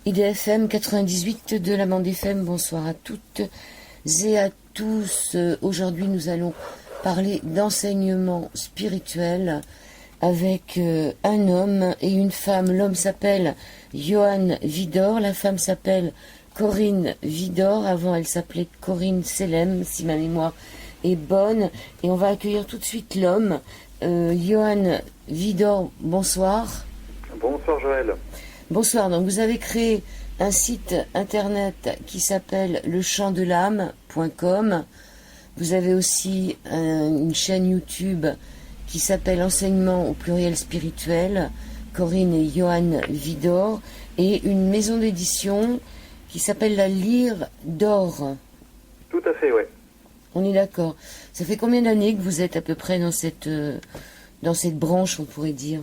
IDFM 98 de la bande FM, bonsoir à toutes et à tous. Aujourd'hui, nous allons parler d'enseignement spirituel avec un homme et une femme. L'homme s'appelle Johan Vidor, la femme s'appelle Corinne Vidor. Avant, elle s'appelait Corinne Selem, si ma mémoire est bonne. Et on va accueillir tout de suite l'homme. Johan Vidor, bonsoir. Bonsoir Joël. Bonsoir, donc vous avez créé un site internet qui s'appelle lechamdelame.com. Vous avez aussi une chaîne YouTube qui s'appelle Enseignement au pluriel spirituel, Corinne et Johan Vidor, et une maison d'édition qui s'appelle La Lyre d'Or. Tout à fait, oui. On est d'accord. Ça fait combien d'années que vous êtes à peu près dans cette branche, on pourrait dire ?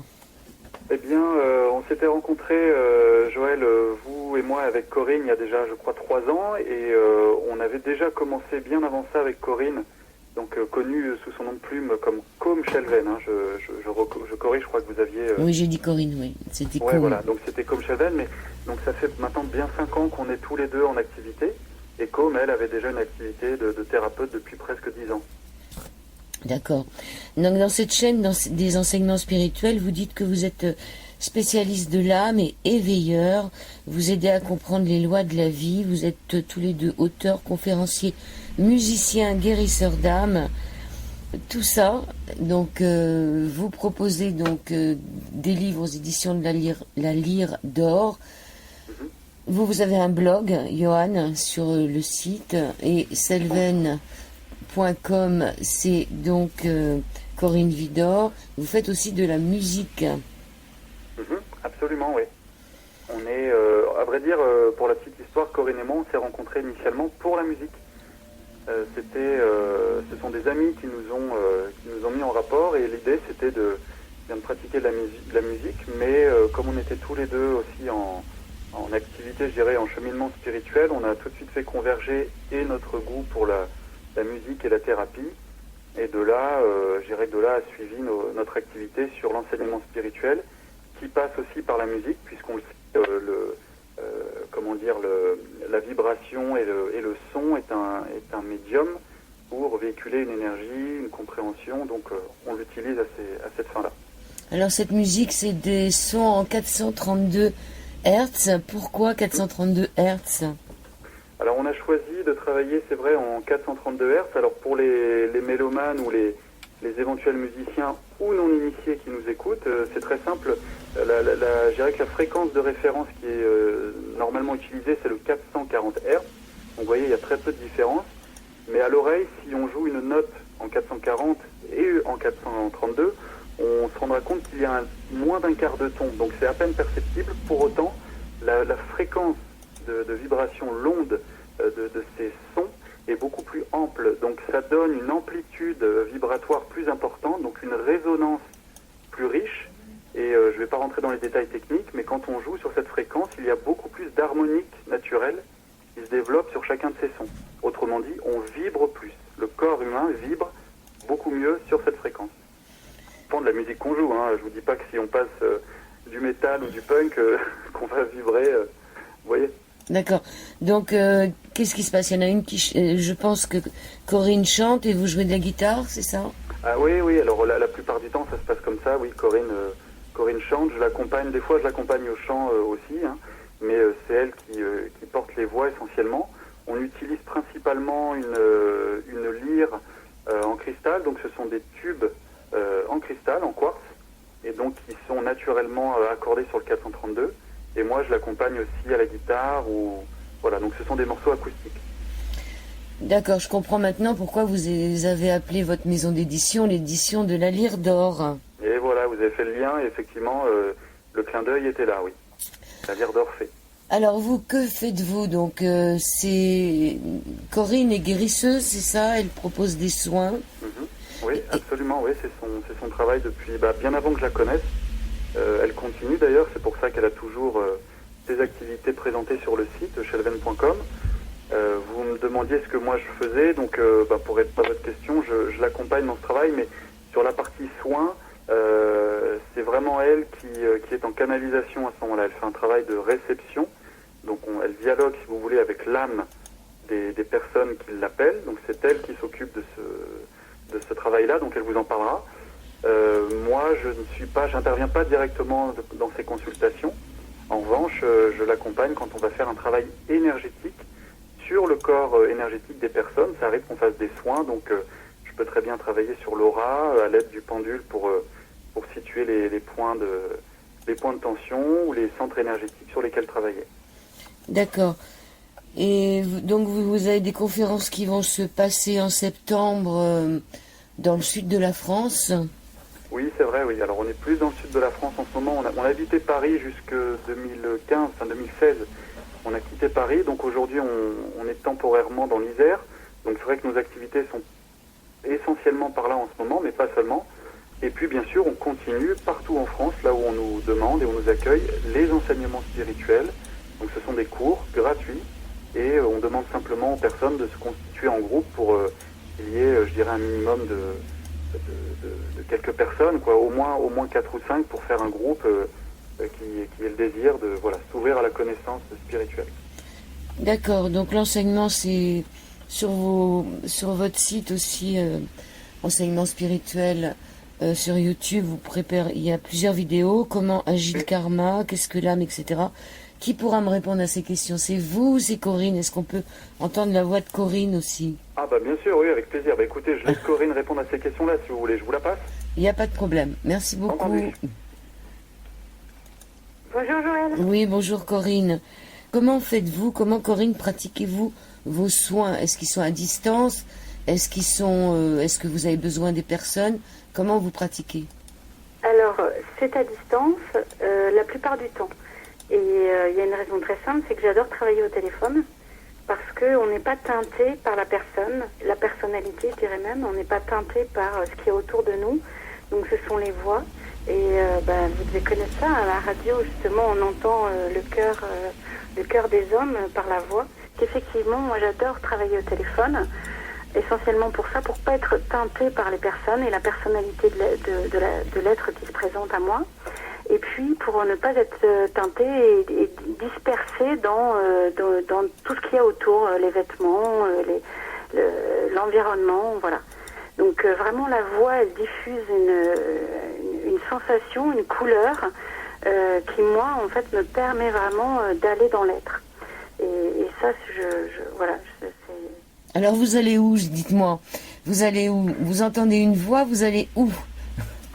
Eh bien, on s'était rencontrés, Joël, vous et moi, avec Corinne, il y a déjà, je crois, 3 ans, et on avait déjà commencé bien avant ça avec Corinne, donc connue sous son nom de plume comme Com Shelven. Hein, je corrige, je crois que vous aviez... Oui, j'ai dit Corinne, oui. C'était ouais, Com. Voilà, donc c'était Com Shelven, mais donc ça fait maintenant bien 5 ans qu'on est tous les deux en activité, et Com, elle, avait déjà une activité de thérapeute depuis presque 10 ans. D'accord. Donc dans cette chaîne, des enseignements spirituels, vous dites que vous êtes spécialiste de l'âme et éveilleur. Vous aidez à comprendre les lois de la vie. Vous êtes tous les deux auteurs, conférenciers, musiciens, guérisseurs d'âme. Tout ça. Donc vous proposez donc des livres aux éditions de la Lyre d'Or. Vous avez un blog, Johan, sur le site, et selven.com, c'est donc Corinne Vidor. Vous faites aussi de la musique. Absolument, oui. On est, à vrai dire, pour la petite histoire, Corinne et moi, on s'est rencontrés initialement pour la musique. Ce sont des amis qui nous ont mis en rapport, et l'idée c'était de pratiquer de la musique, mais comme on était tous les deux aussi en activité, je dirais, en cheminement spirituel, on a tout de suite fait converger et notre goût pour la musique et la thérapie, et de là, je dirais que de là a suivi notre activité sur l'enseignement spirituel, qui passe aussi par la musique, puisqu'on le sait, la vibration et le son est un médium pour véhiculer une énergie, une compréhension, donc on l'utilise à cette fin-là. Alors cette musique, c'est des sons en 432 Hertz. Pourquoi 432 Hertz ? Alors on a choisi de travailler, c'est vrai, en 432 Hz. Alors pour les mélomanes ou les éventuels musiciens ou non initiés qui nous écoutent, c'est très simple. Je dirais que la fréquence de référence qui est normalement utilisée, c'est le 440 Hz. Donc vous voyez, il y a très peu de différence. Mais à l'oreille, si on joue une note en 440 et en 432, on se rendra compte qu'il y a moins d'un quart de ton. Donc c'est à peine perceptible. Pour autant, la fréquence de vibration, l'onde de ces sons est beaucoup plus ample. Donc ça donne une amplitude vibratoire plus importante, donc une résonance plus riche. Et je ne vais pas rentrer dans les détails techniques, mais quand on joue sur cette fréquence, il y a beaucoup plus d'harmonique naturelle qui se développe sur chacun de ces sons. Autrement dit, on vibre plus. Le corps humain vibre beaucoup mieux sur cette fréquence. Ça dépend de la musique qu'on joue. Hein. Je ne vous dis pas que si on passe du métal ou du punk, qu'on va vibrer. Vous voyez ? D'accord. Donc, qu'est-ce qui se passe ? Il y en a une qui... je pense que Corinne chante et vous jouez de la guitare, c'est ça ? Ah oui. Alors la plupart du temps, ça se passe comme ça. Oui, Corinne chante. Je l'accompagne. Des fois, je l'accompagne au chant aussi. Hein, mais c'est elle qui porte les voix essentiellement. On utilise principalement une lyre en cristal. Donc, ce sont des tubes en cristal, en quartz, et donc qui sont naturellement accordés sur le 432. Et moi, je l'accompagne aussi à la guitare. Voilà, donc ce sont des morceaux acoustiques. D'accord, je comprends maintenant pourquoi vous avez appelé votre maison d'édition l'édition de la Lyre d'Or. Et voilà, vous avez fait le lien, et effectivement, le clin d'œil était là, oui. La Lyre d'Or fait. Alors vous, que faites-vous ? Donc c'est Corinne est guérisseuse, c'est ça ? Elle propose des soins. Oui, absolument, oui, c'est son travail depuis bien avant que je la connaisse. Elle continue d'ailleurs, c'est pour ça qu'elle a toujours ses activités présentées sur le site shelven.com. Vous me demandiez ce que moi je faisais, donc pour répondre à votre question, je l'accompagne dans ce travail, mais sur la partie soins, c'est vraiment elle qui est en canalisation à ce moment-là. Elle fait un travail de réception j'interviens pas directement dans ces consultations. En revanche, je l'accompagne quand on va faire un travail énergétique sur le corps énergétique des personnes. Ça arrive qu'on fasse des soins, donc je peux très bien travailler sur l'aura à l'aide du pendule pour situer les points de tension ou les centres énergétiques sur lesquels travailler. D'accord. Et donc vous avez des conférences qui vont se passer en septembre dans le sud de la France? Oui, c'est vrai, oui. Alors on est plus dans le sud de la France en ce moment. On a habité Paris jusque 2015, fin 2016. On a quitté Paris, donc aujourd'hui on est temporairement dans l'Isère. Donc c'est vrai que nos activités sont essentiellement par là en ce moment, mais pas seulement. Et puis bien sûr on continue partout en France, là où on nous demande et on nous accueille, les enseignements spirituels. Donc ce sont des cours gratuits et on demande simplement aux personnes de se constituer en groupe pour qu'il y ait, je dirais, un minimum de quelques personnes, quoi, au moins 4 ou 5 pour faire un groupe qui ait le désir de s'ouvrir à la connaissance spirituelle. D'accord, donc l'enseignement c'est sur votre site aussi, enseignement spirituel sur YouTube, il y a plusieurs vidéos, comment agit le karma, qu'est-ce que l'âme, etc. Qui pourra me répondre à ces questions? C'est vous ou c'est Corinne? Est-ce qu'on peut entendre la voix de Corinne aussi? Ah bah bien sûr, oui, avec plaisir. Bah écoutez, je laisse Corinne répondre à ces questions-là si vous voulez. Je vous la passe? Il n'y a pas de problème. Merci beaucoup. Entendu. Bonjour Joël. Oui, bonjour Corinne. Comment faites-vous, comment Corinne pratiquez-vous vos soins? Est-ce qu'ils sont à distance? Est-ce que vous avez besoin des personnes? Comment vous pratiquez? Alors, c'est à distance la plupart du temps. Et il y a une raison très simple, c'est que j'adore travailler au téléphone parce qu'on n'est pas teinté par la personne, la personnalité, je dirais même, on n'est pas teinté par ce qui est autour de nous. Donc ce sont les voix. Et vous devez connaître ça, à la radio justement, on entend le cœur des hommes par la voix. Effectivement, moi j'adore travailler au téléphone, essentiellement pour ça, pour pas être teinté par les personnes et la personnalité de l'être qui se présente à moi. Et puis pour ne pas être teinté et dispersé dans tout ce qu'il y a autour, les vêtements, l'environnement, voilà. Donc vraiment la voix, elle diffuse une sensation, une couleur qui moi en fait me permet vraiment d'aller dans l'être. Et ça, voilà. Alors vous allez où, dites-moi? Vous allez où? Vous entendez une voix, vous allez où?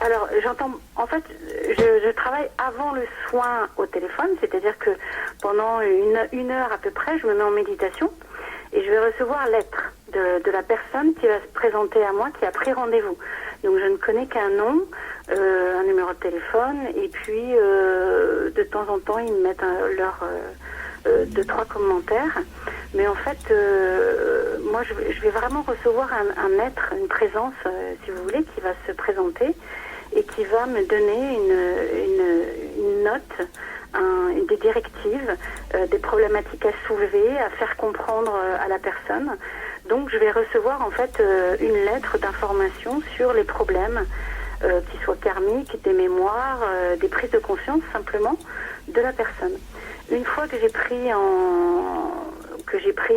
Alors, j'entends, en fait, je travaille avant le soin au téléphone, c'est-à-dire que pendant une heure à peu près, je me mets en méditation et je vais recevoir l'être de la personne qui va se présenter à moi, qui a pris rendez-vous. Donc, je ne connais qu'un nom, un numéro de téléphone, et puis, de temps en temps, ils me mettent leurs 2-3 commentaires. Mais en fait, moi, je vais vraiment recevoir un être, une présence, si vous voulez, qui va se présenter et qui va me donner une note, des directives, des problématiques à soulever, à faire comprendre à la personne. Donc je vais recevoir en fait une lettre d'information sur les problèmes, qui soient karmiques, des mémoires, des prises de conscience simplement de la personne. Une fois que j'ai pris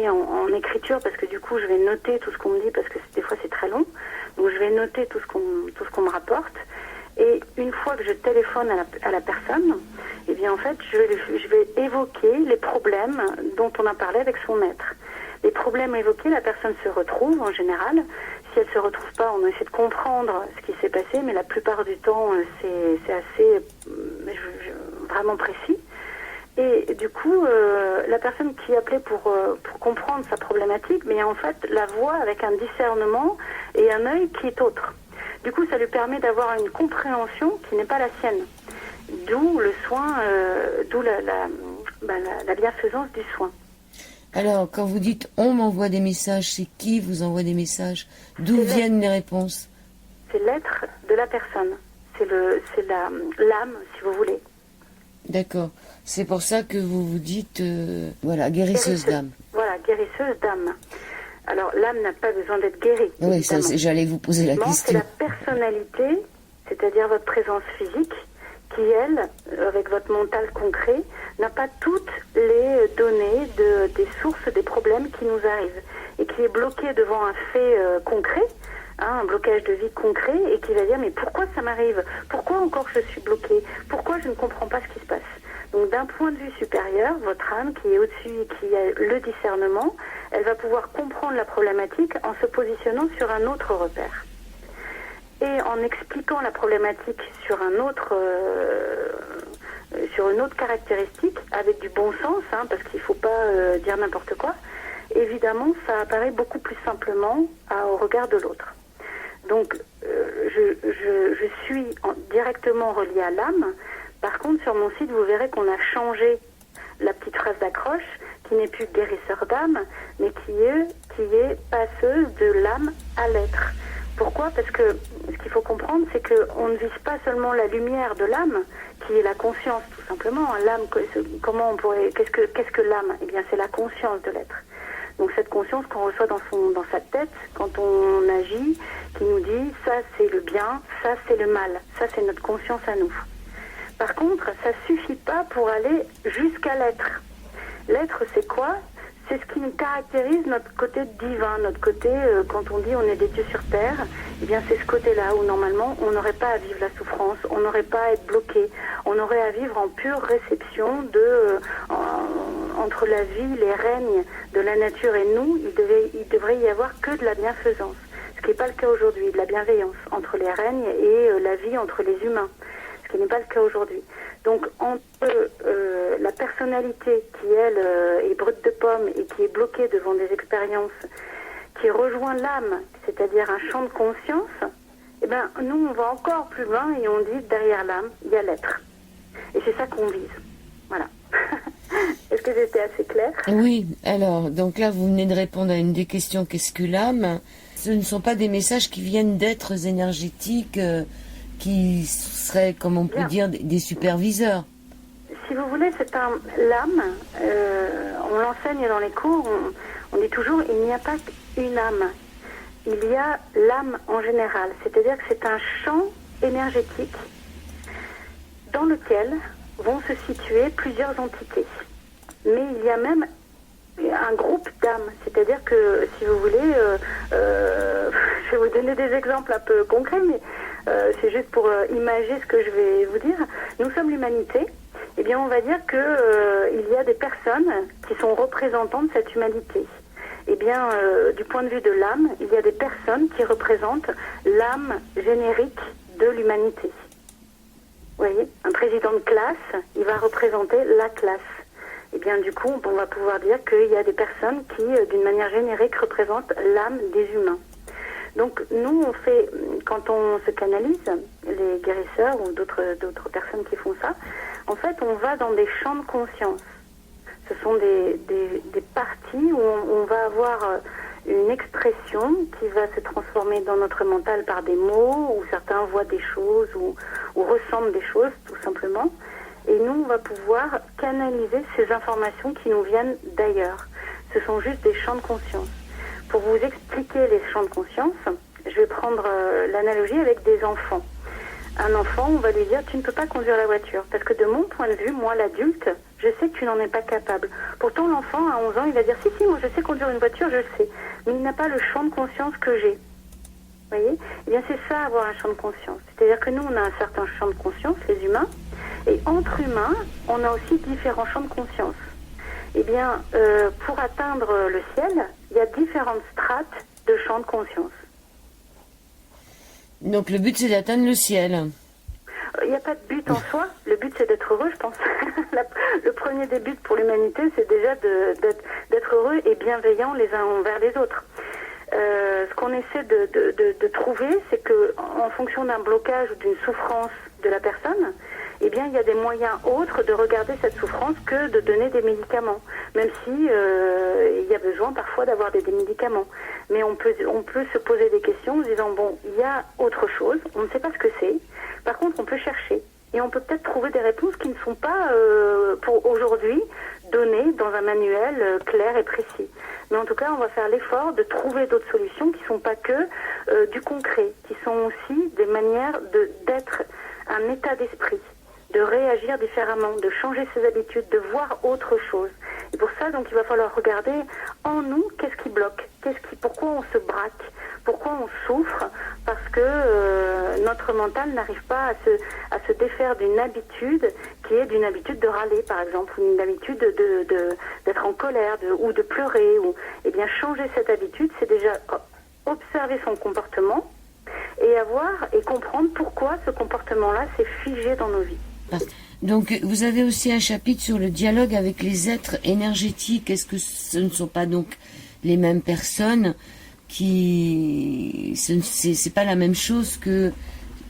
en écriture, parce que du coup je vais noter tout ce qu'on me dit, parce que des fois c'est très long, donc je vais noter tout ce qu'on me rapporte. Et une fois que je téléphone à la personne, eh bien en fait je vais évoquer les problèmes dont on a parlé avec son maître. Les problèmes évoqués, la personne se retrouve en général. Si elle se retrouve pas, on essaie de comprendre ce qui s'est passé, mais la plupart du temps c'est assez vraiment précis. Et du coup, la personne qui appelait pour comprendre sa problématique, mais en fait la voit avec un discernement et un œil qui est autre. Du coup, ça lui permet d'avoir une compréhension qui n'est pas la sienne. D'où le soin, d'où la bienfaisance du soin. Alors, quand vous dites « on m'envoie des messages », c'est qui vous envoie des messages? D'où viennent les réponses? C'est l'être de la personne. C'est l'âme, si vous voulez. D'accord. C'est pour ça que vous vous dites, guérisseuse d'âme. Voilà, guérisseuse d'âme. Alors, l'âme n'a pas besoin d'être guérie. Oui, j'allais vous poser la question. C'est la personnalité, c'est-à-dire votre présence physique, qui, elle, avec votre mental concret, n'a pas toutes les données des sources des problèmes qui nous arrivent et qui est bloquée devant un fait concret, blocage de vie concret et qui va dire mais pourquoi ça m'arrive? Pourquoi encore je suis bloquée? Pourquoi je ne comprends pas ce qui se passe? Donc d'un point de vue supérieur, votre âme qui est au-dessus et qui a le discernement, elle va pouvoir comprendre la problématique en se positionnant sur un autre repère. Et en expliquant la problématique sur sur une autre caractéristique, avec du bon sens, parce qu'il ne faut pas dire n'importe quoi, évidemment, ça apparaît beaucoup plus simplement au regard de l'autre. Donc, je suis directement reliée à l'âme. Par contre, sur mon site, vous verrez qu'on a changé la petite phrase d'accroche, qui n'est plus guérisseur d'âme, mais qui est passeuse de l'âme à l'être. Pourquoi? Parce que ce qu'il faut comprendre, c'est qu'on ne vise pas seulement la lumière de l'âme, qui est la conscience, tout simplement. L'âme, qu'est-ce que l'âme? Eh bien, c'est la conscience de l'être. Donc cette conscience qu'on reçoit dans sa tête, quand on agit, qui nous dit ça c'est le bien, ça c'est le mal, ça c'est notre conscience à nous. Par contre, ça suffit pas pour aller jusqu'à l'être. L'être, c'est quoi? C'est ce qui nous caractérise notre côté divin, notre côté, quand on dit on est des dieux sur terre, eh bien c'est ce côté-là où normalement on n'aurait pas à vivre la souffrance, on n'aurait pas à être bloqué, on aurait à vivre en pure réception entre la vie, les règnes de la nature et nous, il devrait y avoir que de la bienfaisance. Ce qui n'est pas le cas aujourd'hui, de la bienveillance entre les règnes et la vie entre les humains, ce qui n'est pas le cas aujourd'hui. Donc entre la personnalité qui, elle, est brute de pomme et qui est bloquée devant des expériences, qui rejoint l'âme, c'est-à-dire un champ de conscience, eh ben, nous, on va encore plus loin et on dit, derrière l'âme, il y a l'être. Et c'est ça qu'on vise. Voilà. Est-ce que j'étais assez claire? Oui, alors, donc là, vous venez de répondre à une des questions, qu'est-ce que l'âme? Ce ne sont pas des messages qui viennent d'êtres énergétiques qui seraient, comme on peut dire, des superviseurs. Si vous voulez, c'est l'âme, on l'enseigne dans les cours, on dit toujours, il n'y a pas qu'une âme. Il y a l'âme en général, c'est-à-dire que c'est un champ énergétique dans lequel vont se situer plusieurs entités. Mais il y a même un groupe d'âmes, c'est-à-dire que, si vous voulez, je vais vous donner des exemples un peu concrets, mais c'est juste pour imager ce que je vais vous dire. Nous sommes l'humanité, eh bien on va dire que il y a des personnes qui sont représentants de cette humanité. Eh bien, du point de vue de l'âme, il y a des personnes qui représentent l'âme générique de l'humanité. Vous voyez, un président de classe, il va représenter la classe. Et bien du coup, on va pouvoir dire qu'il y a des personnes qui, d'une manière générique, représentent l'âme des humains. Donc nous, on fait, quand on se canalise, les guérisseurs ou d'autres personnes qui font ça, en fait, on va dans des champs de conscience. Ce sont des parties où on va avoir une expression qui va se transformer dans notre mental par des mots, où certains voient des choses ou ressentent des choses, tout simplement. Et nous, on va pouvoir canaliser ces informations qui nous viennent d'ailleurs. Ce sont juste des champs de conscience. Pour vous expliquer les champs de conscience, je vais prendre l'analogie avec des enfants. Un enfant, on va lui dire, tu ne peux pas conduire la voiture. Parce que de mon point de vue, moi l'adulte, je sais que tu n'en es pas capable. Pourtant, l'enfant, à 11 ans, il va dire, si, moi je sais conduire une voiture, je le sais. Mais il n'a pas le champ de conscience que j'ai. Vous voyez? Eh bien, c'est ça, avoir un champ de conscience. C'est-à-dire que nous, on a un certain champ de conscience, les humains, et entre humains, on a aussi différents champs de conscience. Eh bien, pour atteindre le ciel, il y a différentes strates de champs de conscience. Donc le but, c'est d'atteindre le ciel. Il n'y a pas de but en soi. Le but, c'est d'être heureux, je pense. Le premier des buts pour l'humanité, c'est déjà d'être heureux et bienveillant les uns envers les autres. Ce qu'on essaie de trouver, c'est que en fonction d'un blocage ou d'une souffrance de la personne, eh bien, il y a des moyens autres de regarder cette souffrance que de donner des médicaments. Même si il y a besoin parfois d'avoir des médicaments. Mais on peut se poser des questions en se disant, bon, il y a autre chose, on ne sait pas ce que c'est. Par contre, on peut chercher. Et on peut peut-être trouver des réponses qui ne sont pas, pour aujourd'hui, données dans un manuel clair et précis. Mais en tout cas, on va faire l'effort de trouver d'autres solutions qui ne sont pas que du concret, qui sont aussi des manières d'être un état d'esprit, de réagir différemment, de changer ses habitudes, de voir autre chose. Et pour ça, donc, il va falloir regarder en nous qu'est-ce qui bloque, Pourquoi on se braque? Pourquoi on souffre? Parce que notre mental n'arrive pas à se défaire d'une habitude qui est d'une habitude de râler, par exemple, ou d'une habitude d'être en colère ou de pleurer. Eh bien, changer cette habitude, c'est déjà observer son comportement et comprendre pourquoi ce comportement-là s'est figé dans nos vies. Donc, vous avez aussi un chapitre sur le dialogue avec les êtres énergétiques. Est-ce que ce ne sont pas donc les mêmes personnes c'est pas la même chose que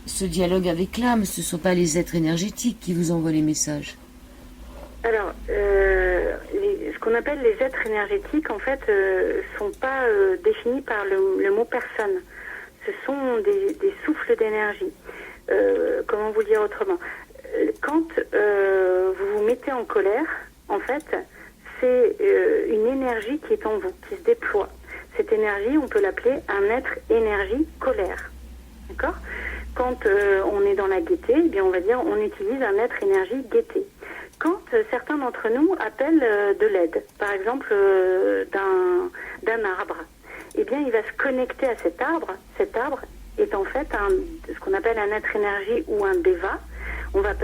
ce dialogue avec l'âme? Ce ne sont pas les êtres énergétiques qui vous envoient les messages? Alors, ce qu'on appelle les êtres énergétiques, en fait, sont pas définis par le mot personne. Ce sont des souffles d'énergie. Comment vous dire autrement? Quand vous vous mettez en colère, en fait, c'est une énergie qui est en vous, qui se déploie. Cette énergie, on peut l'appeler un être énergie colère. D'accord? Quand on est dans la gaieté, eh bien on va dire on utilise un être énergie gaieté. Quand certains d'entre nous appellent de l'aide, par exemple d'un arbre, eh bien il va se connecter à cet arbre. Cet arbre est en fait ce qu'on appelle un être énergie ou un déva. On va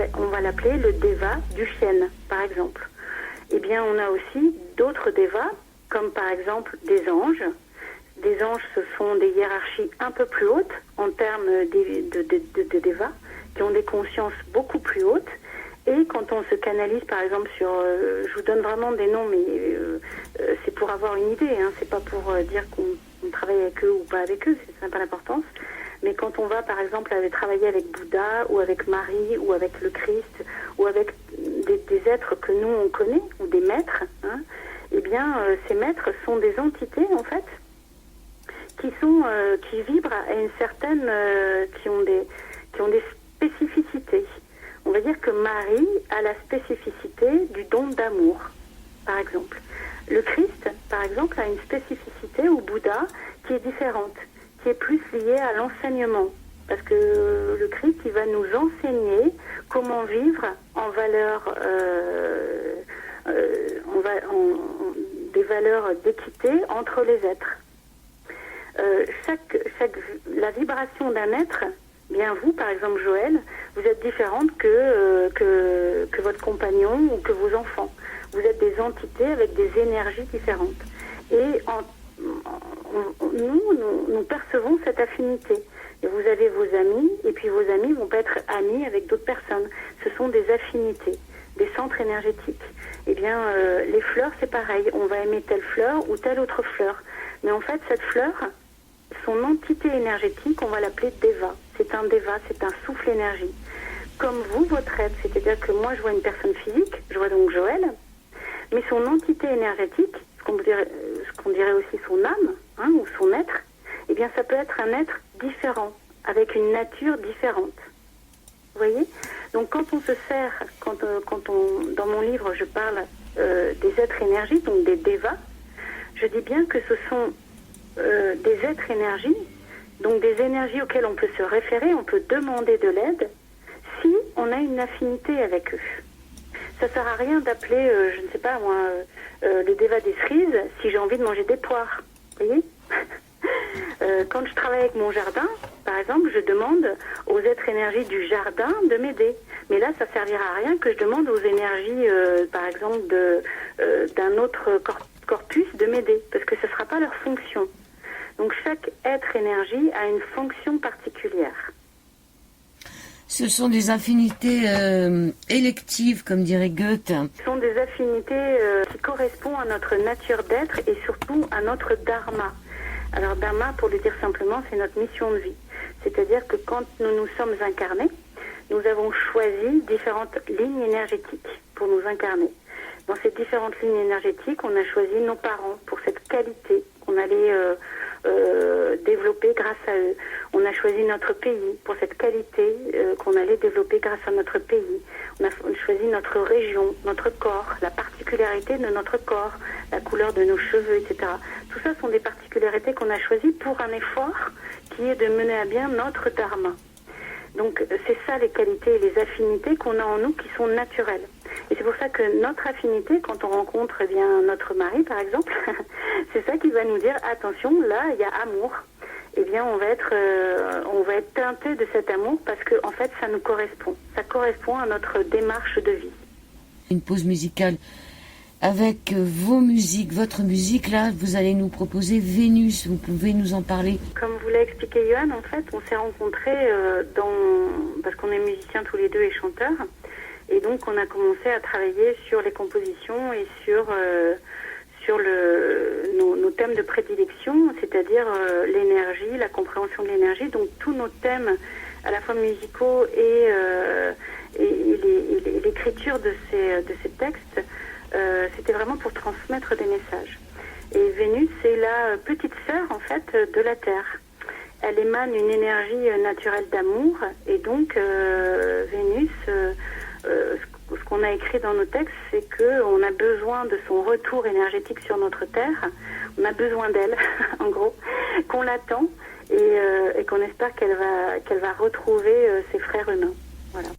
l'appeler le déva du chêne, par exemple. Eh bien on a aussi d'autres dévas, comme par exemple des anges. Des anges, ce sont des hiérarchies un peu plus hautes en termes de dévas, qui ont des consciences beaucoup plus hautes. Et quand on se canalise, par exemple, je vous donne vraiment des noms, mais c'est pour avoir une idée, hein, c'est pas pour dire qu'on travaille avec eux ou pas avec eux, ça n'a pas d'importance. Mais quand on va, par exemple, travailler avec Bouddha, ou avec Marie, ou avec le Christ, ou avec des êtres que nous, on connaît, ou des maîtres, hein, eh bien, ces maîtres sont des entités, en fait, qui vibrent à une certaine, qui ont des spécificités. On va dire que Marie a la spécificité du don d'amour, par exemple. Le Christ, par exemple, a une spécificité, ou Bouddha, qui est différente, qui est plus liée à l'enseignement. Parce que le Christ, il va nous enseigner comment vivre en valeurs, des valeurs d'équité entre les êtres. La vibration d'un être, bien vous, par exemple Joël, vous êtes différente que votre compagnon ou que vos enfants. Vous êtes des entités avec des énergies différentes. Et nous percevons cette affinité. Et vous avez vos amis, et puis vos amis vont pas être amis avec d'autres personnes. Ce sont des affinités, des centres énergétiques. Eh bien, les fleurs, c'est pareil. On va aimer telle fleur ou telle autre fleur. Mais en fait, cette fleur, son entité énergétique, on va l'appeler Deva. C'est un Deva, c'est un souffle énergie. Comme vous, votre être, c'est-à-dire que moi, je vois une personne physique, je vois donc Joël, mais son entité énergétique, ce qu'on dirait aussi son âme, hein, ou son être, eh bien, ça peut être un être différent, avec une nature différente. Vous voyez? Donc, quand on se sert, dans mon livre, je parle des êtres énergies, donc des Devas, je dis bien que ce sont des êtres énergies, donc des énergies auxquelles on peut se référer, on peut demander de l'aide, si on a une affinité avec eux. Ça ne sert à rien d'appeler, je ne sais pas moi, le Deva des cerises si j'ai envie de manger des poires. Vous voyez? Quand je travaille avec mon jardin, par exemple, je demande aux êtres énergies du jardin de m'aider. Mais là, ça ne servira à rien que je demande aux énergies, par exemple, d'un autre corpus de m'aider, parce que ce ne sera pas leur fonction. Donc chaque être énergie a une fonction particulière. Ce sont des affinités électives, comme dirait Goethe. Ce sont des affinités qui correspondent à notre nature d'être et surtout à notre dharma. Alors dharma, pour le dire simplement, c'est notre mission de vie. C'est-à-dire que quand nous nous sommes incarnés, nous avons choisi différentes lignes énergétiques pour nous incarner. Dans ces différentes lignes énergétiques, on a choisi nos parents pour cette qualité qu'on allait développer grâce à eux. On a choisi notre pays pour cette qualité qu'on allait développer grâce à notre pays. On a choisi notre région, notre corps, la particularité de notre corps, la couleur de nos cheveux, etc. Tout ça sont des particularités qu'on a choisies pour un effort qui est de mener à bien notre dharma. Donc c'est ça les qualités et les affinités qu'on a en nous qui sont naturelles. Et c'est pour ça que notre affinité, quand on rencontre notre mari, par exemple, c'est ça qui va nous dire, attention, là, il y a amour. Eh bien, on va être teinté de cet amour parce que, en fait, ça nous correspond. Ça correspond à notre démarche de vie. Une pause musicale avec vos musiques, votre musique. Là, vous allez nous proposer Vénus. Vous pouvez nous en parler? Comme vous l'a expliqué Johan, en fait, on s'est rencontrés parce qu'on est musiciens tous les deux et chanteurs. Et donc, on a commencé à travailler sur les compositions et sur nos thèmes de prédilection, c'est-à-dire l'énergie, la compréhension de l'énergie. Donc, tous nos thèmes, à la fois musicaux et l'écriture de ces textes, c'était vraiment pour transmettre des messages. Et Vénus, c'est la petite sœur, en fait, de la Terre. Elle émane une énergie naturelle d'amour. Et donc, Vénus, ce qu'on a écrit dans nos textes, c'est qu'on a besoin de son retour énergétique sur notre Terre. On a besoin d'elle, en gros, qu'on l'attend et qu'on espère qu'elle va retrouver ses frères humains. Voilà.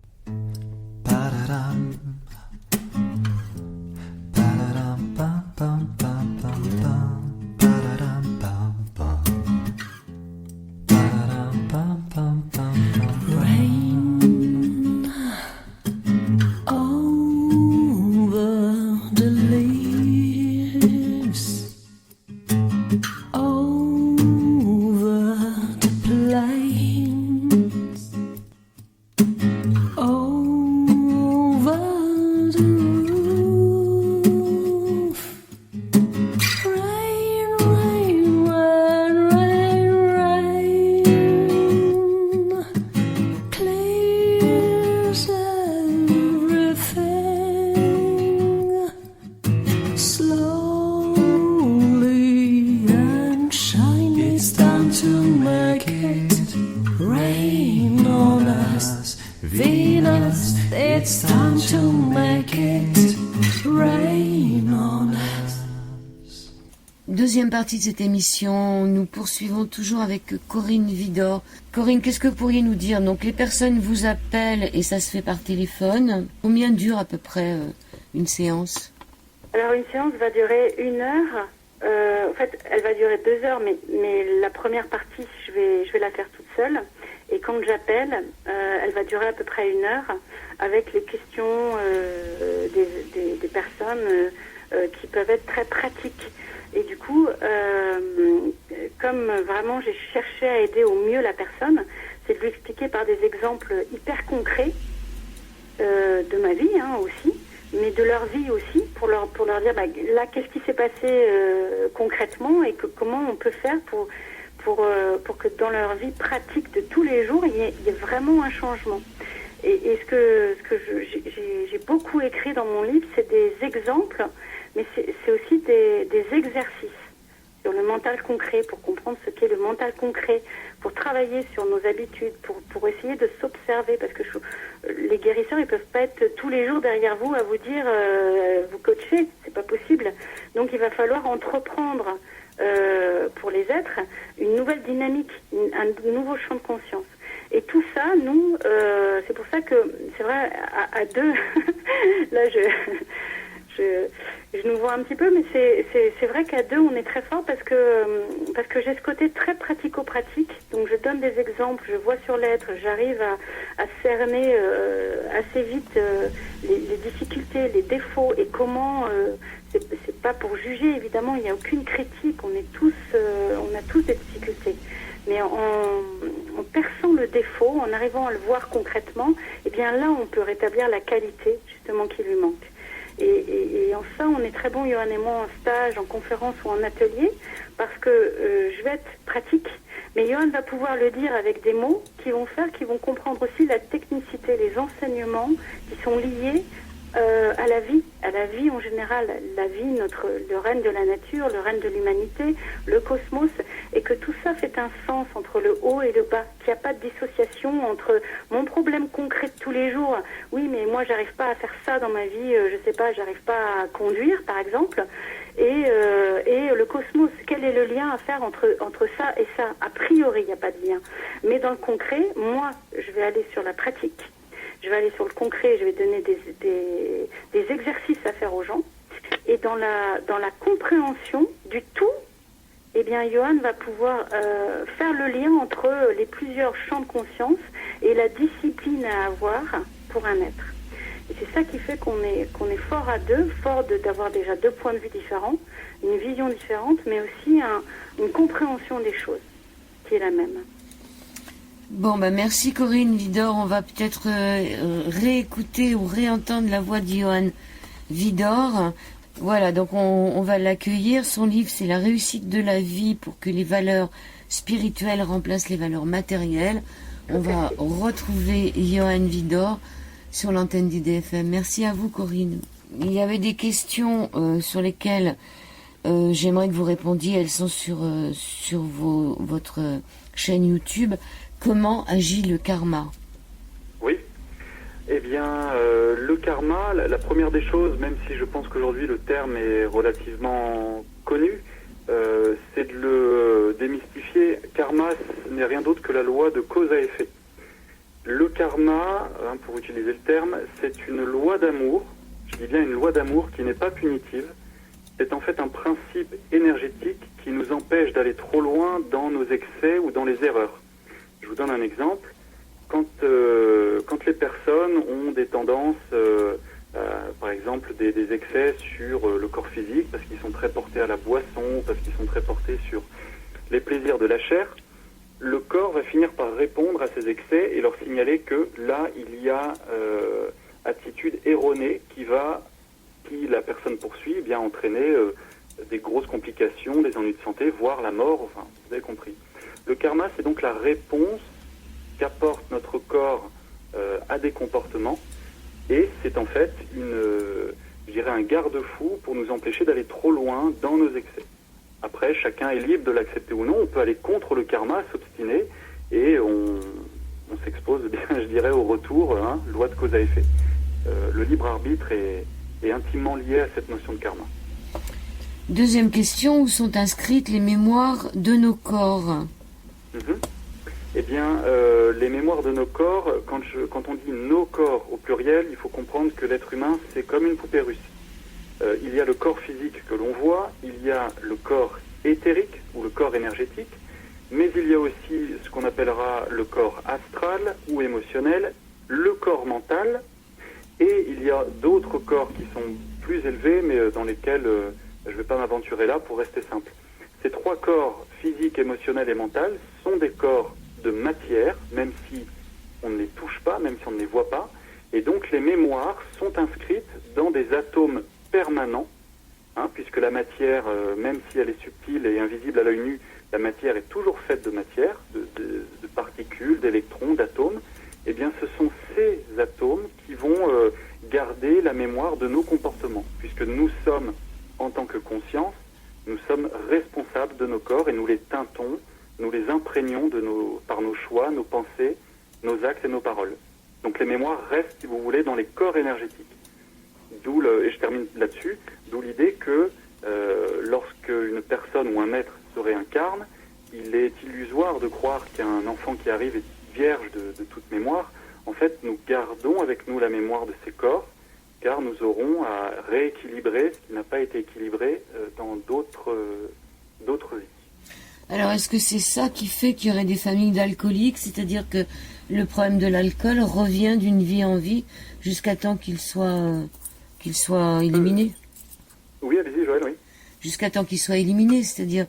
Deuxième partie de cette émission, nous poursuivons toujours avec Corinne Vidor. Corinne, qu'est-ce que vous pourriez nous dire? Donc les personnes vous appellent et ça se fait par téléphone. Combien dure à peu près une séance? Alors une séance va durer 1 heure. En fait, elle va durer 2 heures, mais la première partie, je vais la faire toute seule. Et quand j'appelle, elle va durer à peu près 1 heure avec les questions des personnes qui peuvent être très pratiques. Et du coup, comme vraiment j'ai cherché à aider au mieux la personne, c'est de lui expliquer par des exemples hyper concrets de ma vie aussi, mais de leur vie aussi, pour leur dire là qu'est-ce qui s'est passé concrètement et comment on peut faire pour que dans leur vie pratique de tous les jours, il y ait vraiment un changement. Et ce que j'ai beaucoup écrit dans mon livre, c'est des exemples, mais c'est aussi des exercices sur le mental concret, pour comprendre ce qu'est le mental concret, pour travailler sur nos habitudes, pour essayer de s'observer, parce que les guérisseurs, ils peuvent pas être tous les jours derrière vous à vous dire vous coacher, c'est pas possible. Donc il va falloir entreprendre pour les êtres une nouvelle dynamique, un nouveau champ de conscience. Et tout ça, nous, c'est pour ça que c'est vrai à deux. Là, je nous vois un petit peu, mais c'est vrai qu'à deux, on est très fort parce que j'ai ce côté très pratico-pratique. Donc, je donne des exemples, je vois sur l'être, j'arrive à cerner assez vite les difficultés, les défauts et comment. C'est pas pour juger, évidemment, il n'y a aucune critique. On a tous des difficultés. Mais en perçant le défaut, en arrivant à le voir concrètement, eh bien là, on peut rétablir la qualité, justement, qui lui manque. Et en ça, on est très bon, Johan et moi, en stage, en conférence ou en atelier, parce que je vais être pratique, mais Johan va pouvoir le dire avec des mots qui vont comprendre aussi la technicité, les enseignements qui sont liés à la vie en général, la vie, le règne de la nature, le règne de l'humanité, le cosmos, et que tout ça fait un sens entre le haut et le bas, qu'il n'y a pas de dissociation entre mon problème concret de tous les jours, oui mais moi j'arrive pas à faire ça dans ma vie, je sais pas, j'arrive pas à conduire par exemple, et le cosmos, quel est le lien à faire entre ça et ça? A priori il n'y a pas de lien, mais dans le concret, moi je vais aller sur la pratique. je vais aller sur le concret, je vais donner des exercices à faire aux gens. Et dans la compréhension du tout, eh bien, Johan va pouvoir faire le lien entre les plusieurs champs de conscience et la discipline à avoir pour un être. Et c'est ça qui fait qu'on est fort à deux, d'avoir déjà deux points de vue différents, une vision différente, mais aussi une compréhension des choses qui est la même. Bon, merci Corinne Vidor. On va peut-être réécouter ou réentendre la voix de Johan Vidor. Voilà, donc on va l'accueillir. Son livre, c'est La réussite de la vie pour que les valeurs spirituelles remplacent les valeurs matérielles. On va retrouver Johan Vidor sur l'antenne d'IDFM. Merci à vous, Corinne. Il y avait des questions sur lesquelles j'aimerais que vous répondiez. Elles sont sur votre chaîne YouTube. Comment agit le karma? Oui. Eh bien, le karma, la première des choses, même si je pense qu'aujourd'hui le terme est relativement connu, c'est de le démystifier. Karma, ce n'est rien d'autre que la loi de cause à effet. Le karma, pour utiliser le terme, c'est une loi d'amour, je dis bien une loi d'amour qui n'est pas punitive. C'est en fait un principe énergétique qui nous empêche d'aller trop loin dans nos excès ou dans les erreurs. Je vous donne un exemple. Quand les personnes ont des tendances, par exemple des excès sur le corps physique, parce qu'ils sont très portés à la boisson, parce qu'ils sont très portés sur les plaisirs de la chair, le corps va finir par répondre à ces excès et leur signaler que là, il y a attitude erronée qui la personne poursuit, eh bien entraîner des grosses complications, des ennuis de santé, voire la mort, enfin, vous avez compris. Le karma, c'est donc la réponse qu'apporte notre corps à des comportements, et c'est en fait un garde-fou pour nous empêcher d'aller trop loin dans nos excès. Après, chacun est libre de l'accepter ou non. On peut aller contre le karma, s'obstiner, et on s'expose, je dirais, au retour, loi de cause à effet. Le libre arbitre est intimement lié à cette notion de karma. Deuxième question, où sont inscrites les mémoires de nos corps? Eh bien, les mémoires de nos corps, quand on dit nos corps au pluriel, il faut comprendre que l'être humain, c'est comme une poupée russe. Il y a le corps physique que l'on voit, il y a le corps éthérique ou le corps énergétique, mais il y a aussi ce qu'on appellera le corps astral ou émotionnel, le corps mental, et il y a d'autres corps qui sont plus élevés, mais dans lesquels je ne vais pas m'aventurer là pour rester simple. Ces trois corps, physique, émotionnel et mental, sont des corps de matière, même si on ne les touche pas, même si on ne les voit pas, et donc les mémoires sont inscrites dans des atomes permanent, puisque la matière, même si elle est subtile et invisible à l'œil nu, la matière est toujours faite de matière, de particules, d'électrons, d'atomes. Eh bien, ce sont ces atomes qui vont garder la mémoire de nos comportements, puisque nous sommes, en tant que conscience, nous sommes responsables de nos corps et nous les teintons, nous les imprégnons par nos choix, nos pensées, nos actes et nos paroles. Donc les mémoires restent, si vous voulez, dans les corps énergétiques. Et je termine là-dessus, d'où l'idée que lorsque une personne ou un être se réincarne, il est illusoire de croire qu'un enfant qui arrive est vierge de toute mémoire. En fait, nous gardons avec nous la mémoire de ces corps, car nous aurons à rééquilibrer ce qui n'a pas été équilibré dans d'autres vies. Alors, est-ce que c'est ça qui fait qu'il y aurait des familles d'alcooliques, c'est-à-dire que le problème de l'alcool revient d'une vie en vie jusqu'à temps qu'il soit éliminé? Oui, allez-y, Joël, oui. Jusqu'à temps qu'il soit éliminé, c'est-à-dire,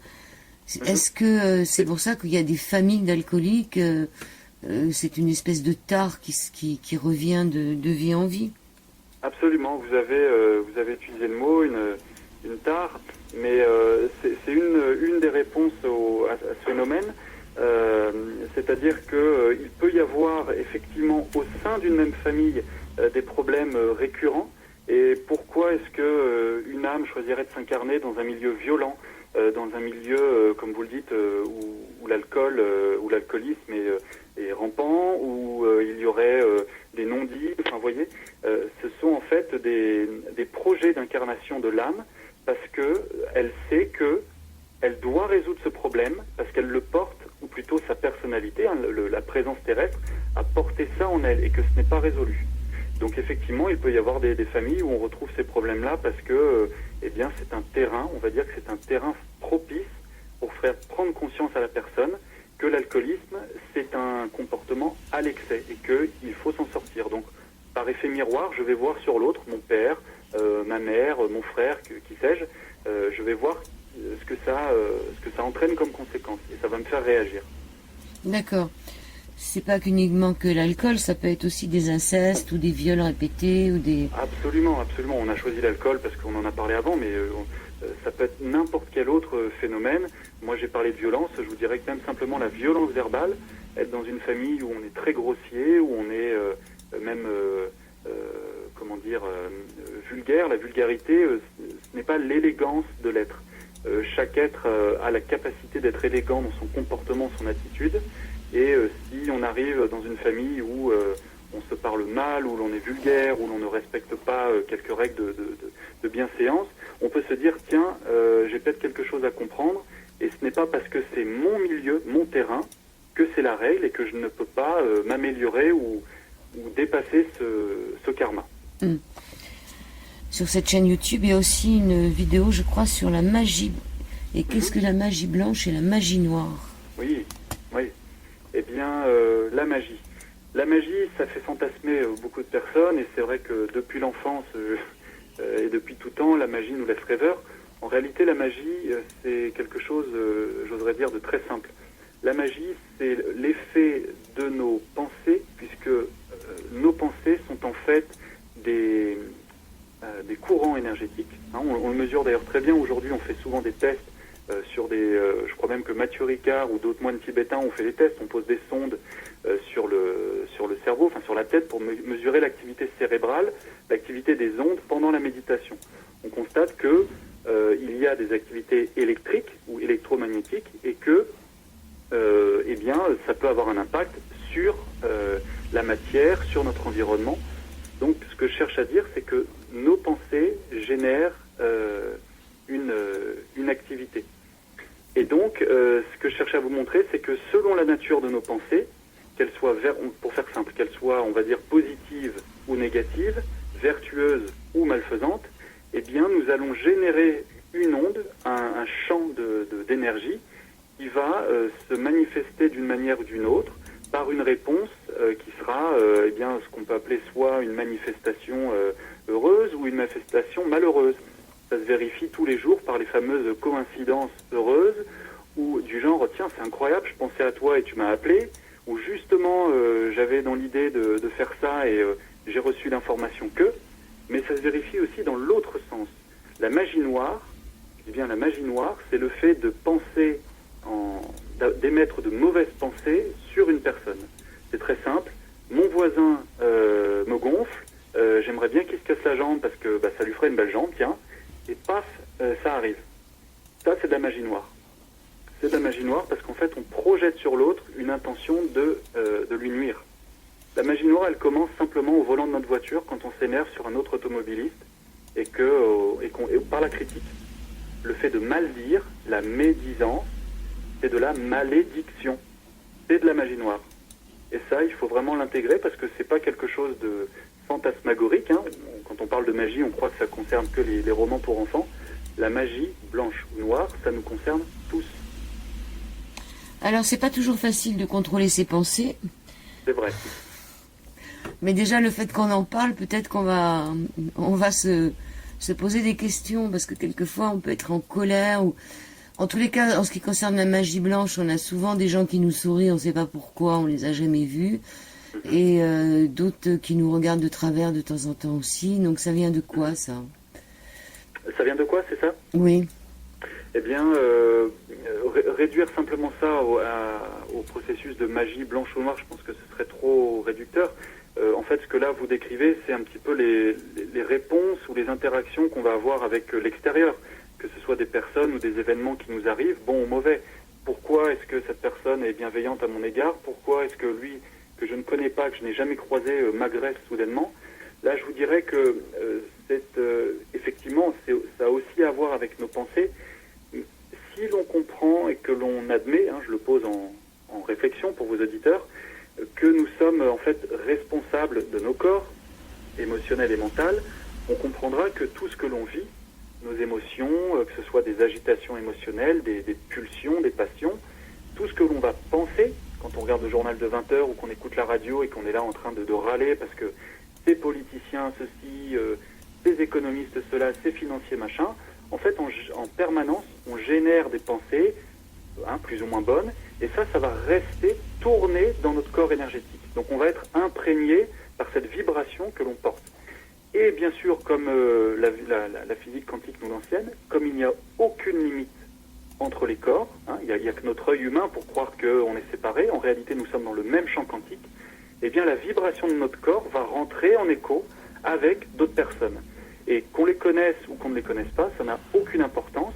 est-ce que c'est pour ça qu'il y a des familles d'alcooliques, c'est une espèce de tare qui revient de vie en vie? Absolument, vous avez utilisé le mot, une tare, mais c'est une des réponses à ce phénomène, c'est-à-dire qu'il peut y avoir effectivement au sein d'une même famille des problèmes récurrents. Et pourquoi est-ce que une âme choisirait de s'incarner dans un milieu violent, dans un milieu, comme vous le dites, où l'alcool ou l'alcoolisme est rampant, où il y aurait des non-dits, enfin vous voyez, ce sont en fait des projets d'incarnation de l'âme, parce que elle sait que elle doit résoudre ce problème, parce qu'elle le porte ou plutôt sa personnalité, hein, la présence terrestre, a porté ça en elle et que ce n'est pas résolu. Donc effectivement, il peut y avoir des familles où on retrouve ces problèmes-là parce que eh bien, c'est un terrain, on va dire que c'est un terrain propice pour faire prendre conscience à la personne que l'alcoolisme, c'est un comportement à l'excès et qu'il faut s'en sortir. Donc, par effet miroir, je vais voir sur l'autre, mon père, ma mère, mon frère, qui sais-je, je vais voir ce que ça entraîne comme conséquence et ça va me faire réagir. D'accord. C'est pas qu'uniquement que l'alcool, ça peut être aussi des incestes ou des viols répétés ou des... Absolument, absolument. On a choisi l'alcool parce qu'on en a parlé avant, mais ça peut être n'importe quel autre phénomène. Moi, j'ai parlé de violence. Je vous dirais que même simplement la violence verbale, être dans une famille où on est très grossier, où on est même, vulgaire. La vulgarité, ce n'est pas l'élégance de l'être. Chaque être a la capacité d'être élégant dans son comportement, son attitude. Et si on arrive dans une famille où on se parle mal, où l'on est vulgaire, où l'on ne respecte pas quelques règles de bienséance, on peut se dire, tiens, j'ai peut-être quelque chose à comprendre, et ce n'est pas parce que c'est mon milieu, mon terrain, que c'est la règle et que je ne peux pas m'améliorer ou dépasser ce karma. Sur cette chaîne YouTube, il y a aussi une vidéo, je crois, sur la magie. Et qu'est-ce que la magie blanche et la magie noire? Oui, oui. Eh bien, la magie. La magie, ça fait fantasmer beaucoup de personnes, et c'est vrai que depuis l'enfance et depuis tout temps, la magie nous laisse rêveurs. En réalité, la magie, c'est quelque chose, j'oserais dire, de très simple. La magie, c'est l'effet de nos pensées, puisque nos pensées sont en fait des courants énergétiques. Hein, on le mesure d'ailleurs très bien. Aujourd'hui, on fait souvent des tests sur je crois même que Mathieu Ricard ou d'autres moines tibétains ont fait des tests. On pose des sondes sur le cerveau, enfin sur la tête, pour mesurer l'activité cérébrale, l'activité des ondes pendant la méditation. On constate que il y a des activités électriques ou électromagnétiques et que eh bien, ça peut avoir un impact sur la matière, sur notre environnement. Donc, ce que je cherche à dire, c'est que nos pensées génèrent une activité. Et donc, ce que je cherche à vous montrer, c'est que selon la nature de nos pensées, qu'elles soient, pour faire simple, qu'elles soient, on va dire, positives ou négatives, vertueuses ou malfaisantes, eh bien, nous allons générer une onde, un champ d'énergie qui va se manifester d'une manière ou d'une autre par une réponse qui sera eh bien, ce qu'on peut appeler soit une manifestation heureuse ou une manifestation malheureuse. Ça se vérifie tous les jours par les fameuses coïncidences heureuses ou du genre « tiens, c'est incroyable, je pensais à toi et tu m'as appelé » ou justement j'avais dans l'idée de faire ça et j'ai reçu l'information que, mais ça se vérifie aussi dans l'autre sens. La magie noire, je dis bien la magie noire, c'est le fait de penser, d'émettre de mauvaises pensées sur une personne. C'est très simple, mon voisin me gonfle, j'aimerais bien qu'il se casse la jambe parce que ça lui ferait une belle jambe, tiens, et paf, ça arrive. Ça, c'est de la magie noire. C'est de la magie noire parce qu'en fait, on projette sur l'autre une intention de lui nuire. La magie noire, elle commence simplement au volant de notre voiture quand on s'énerve sur un autre automobiliste et par la critique. Le fait de mal dire, la médisance, c'est de la malédiction. C'est de la magie noire. Et ça, il faut vraiment l'intégrer parce que c'est pas quelque chose de fantasmagorique. Hein. Quand on parle de magie, on croit que ça concerne que les romans pour enfants. La magie, blanche ou noire, ça nous concerne tous. Alors, c'est pas toujours facile de contrôler ses pensées. C'est vrai. Mais déjà, le fait qu'on en parle, peut-être qu'on va se poser des questions, parce que quelquefois, on peut être en colère, ou en tous les cas, en ce qui concerne la magie blanche, on a souvent des gens qui nous sourient, on ne sait pas pourquoi, on les a jamais vus, et d'autres qui nous regardent de travers de temps en temps aussi. Donc, ça vient de quoi, ça? Ça vient de quoi, c'est ça? Oui. Eh bien, réduire simplement ça au processus de magie blanche ou noire, je pense que ce serait trop réducteur. En fait, ce que là vous décrivez, c'est un petit peu les réponses ou les interactions qu'on va avoir avec l'extérieur, que ce soit des personnes ou des événements qui nous arrivent, bons ou mauvais. Pourquoi est-ce que cette personne est bienveillante à mon égard? Pourquoi est-ce que lui, que je ne connais pas, que je n'ai jamais croisé, m'agresse soudainement? Là, je vous dirais que effectivement, ça a aussi à voir avec nos pensées. Si l'on comprend et que l'on admet, hein, je le pose émotionnelle et mentale, on comprendra que tout ce que l'on vit, nos émotions, que ce soit des agitations émotionnelles, des pulsions, des passions, tout ce que l'on va penser quand on regarde le journal de 20 heures ou qu'on écoute la radio et qu'on est là en train de râler parce que ces politiciens, ceci, ces économistes, cela, ces financiers, machin, en fait, en permanence, on génère des pensées, plus ou moins bonnes, et ça va rester tourné dans notre corps énergétique. Donc on va être imprégné par cette vibration que l'on porte. Et bien sûr, comme la physique quantique nous l'enseigne, comme il n'y a aucune limite entre les corps, il n'y a que notre œil humain pour croire qu'on est séparés, en réalité nous sommes dans le même champ quantique, eh bien la vibration de notre corps va rentrer en écho avec d'autres personnes. Et qu'on les connaisse ou qu'on ne les connaisse pas, ça n'a aucune importance.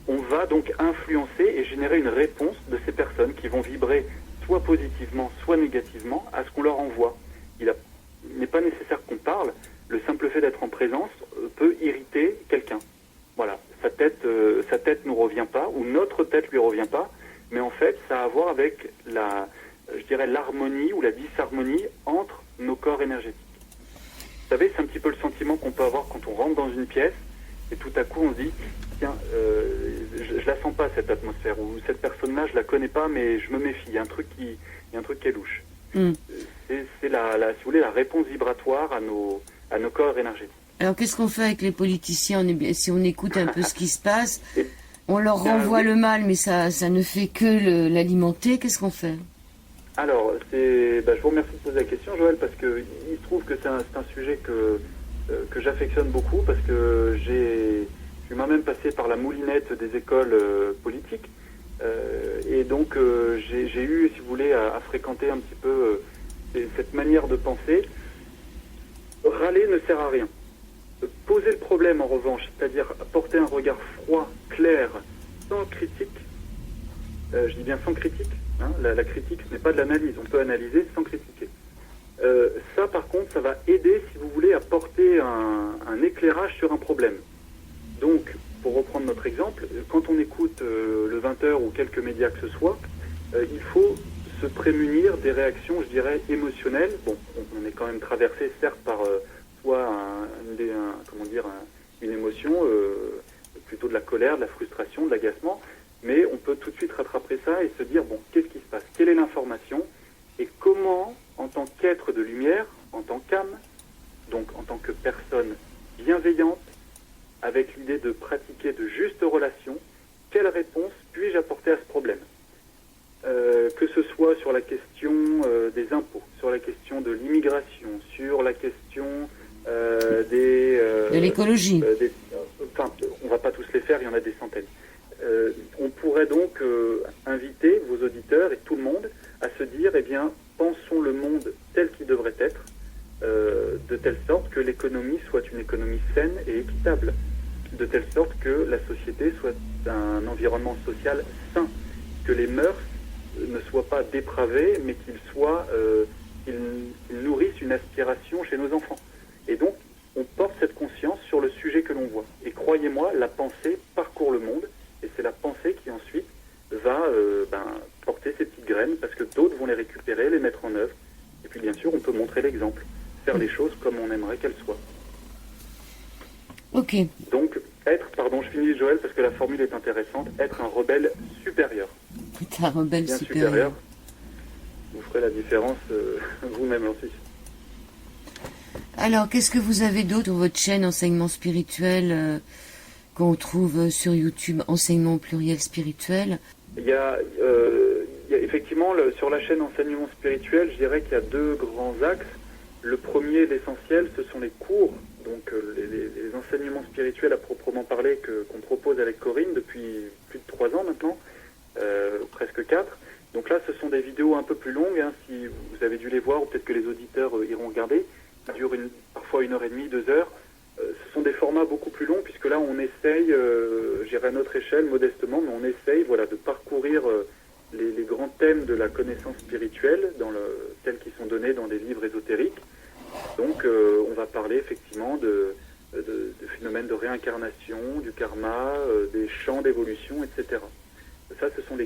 On va donc influencer et générer une réponse de ces personnes qui vont vibrer soit positivement, soit négativement à ce qu'on leur envoie. Il n'est pas nécessaire qu'on parle. Le simple fait d'être en présence peut irriter quelqu'un. Voilà, sa tête nous revient pas, ou notre tête lui revient pas, mais en fait, ça a à voir avec l'harmonie ou la disharmonie entre nos corps énergétiques. Vous savez, c'est un petit peu le sentiment qu'on peut avoir quand on rentre dans une pièce et tout à coup on se dit tiens, je la sens pas cette atmosphère, ou cette personne-là je la connais pas mais je me méfie, il y a un truc qui est louche. C'est si vous voulez, la réponse vibratoire à nos corps énergétiques. Alors qu'est-ce qu'on fait avec les politiciens? Si on écoute un peu ce qui se passe, on leur renvoie le mal, mais ça ne fait que l'alimenter. Qu'est-ce qu'on fait? Alors, je vous remercie de poser la question, Joël, parce que il se trouve que c'est un sujet que j'affectionne beaucoup, parce que je suis moi-même passé par la moulinette des écoles politiques, et donc j'ai eu, si vous voulez, à fréquenter un petit peu cette manière de penser. Râler ne sert à rien. Poser le problème, en revanche, c'est-à-dire porter un regard froid, clair, sans critique, je dis bien sans critique, la critique, ce n'est pas de l'analyse, on peut analyser sans critiquer. Ça, par contre, ça va aider, si vous voulez, à porter un éclairage sur un problème. Donc, pour reprendre notre exemple, quand on écoute le 20h ou quelques médias que ce soit, il faut se prémunir des réactions, je dirais, émotionnelles. Bon, on est quand même traversé, certes, par soit une émotion, plutôt de la colère, de la frustration, de l'agacement, mais on peut tout de suite rattraper ça et se dire, bon, qu'est-ce qui se passe? Quelle est l'information? Et comment, en tant qu'être de lumière, en tant qu'âme, donc en tant que personne bienveillante, avec l'idée de pratiquer de justes relations, quelle réponse puis-je apporter à ce problème? Que ce soit sur la question des impôts, sur la question de l'immigration, sur la question de l'écologie. On ne va pas tous les faire, il y en a des centaines. On pourrait donc inviter vos auditeurs et tout le monde à se dire, eh bien, pensons le monde tel qu'il devrait être, de telle sorte que l'économie soit une économie saine et équitable, de telle sorte que la société soit un environnement social sain, que les mœurs ne soient pas dépravées, mais qu'ils nourrissent une aspiration chez nos enfants. Et donc, on porte cette conscience sur le sujet que l'on voit. Et croyez-moi, la pensée parcourt le monde, et c'est la pensée qui ensuite va porter ces petites graines, parce que d'autres vont les récupérer, les mettre en œuvre. Et puis bien sûr, on peut montrer l'exemple, faire les choses comme on aimerait qu'elles soient. Ok. Donc, je finis Joël, parce que la formule est intéressante, être un rebelle supérieur. Un rebelle bien supérieur. Vous ferez la différence vous-même ensuite. Alors, qu'est-ce que vous avez d'autre sur votre chaîne Enseignement Spirituel qu'on trouve sur YouTube, Enseignement au pluriel spirituel? Il y a effectivement, sur la chaîne Enseignement Spirituel, je dirais qu'il y a deux grands axes. Le premier, l'essentiel, ce sont les cours, donc les enseignements spirituels à proprement parler qu'on propose avec Corinne depuis plus de 3 ans maintenant, presque 4. Donc là, ce sont des vidéos un peu plus longues, si vous avez dû les voir, ou peut-être que les auditeurs iront regarder. Ça dure parfois 1h30, 2 heures. Ce sont des formats beaucoup plus longs, puisque là, on essaye, à notre échelle, modestement, mais on essaye de parcourir les grands thèmes de la connaissance spirituelle, tels qu'ils sont donnés dans des livres ésotériques. Donc, on va parler effectivement de phénomènes de réincarnation, du karma, des champs d'évolution, etc. Ça, ce sont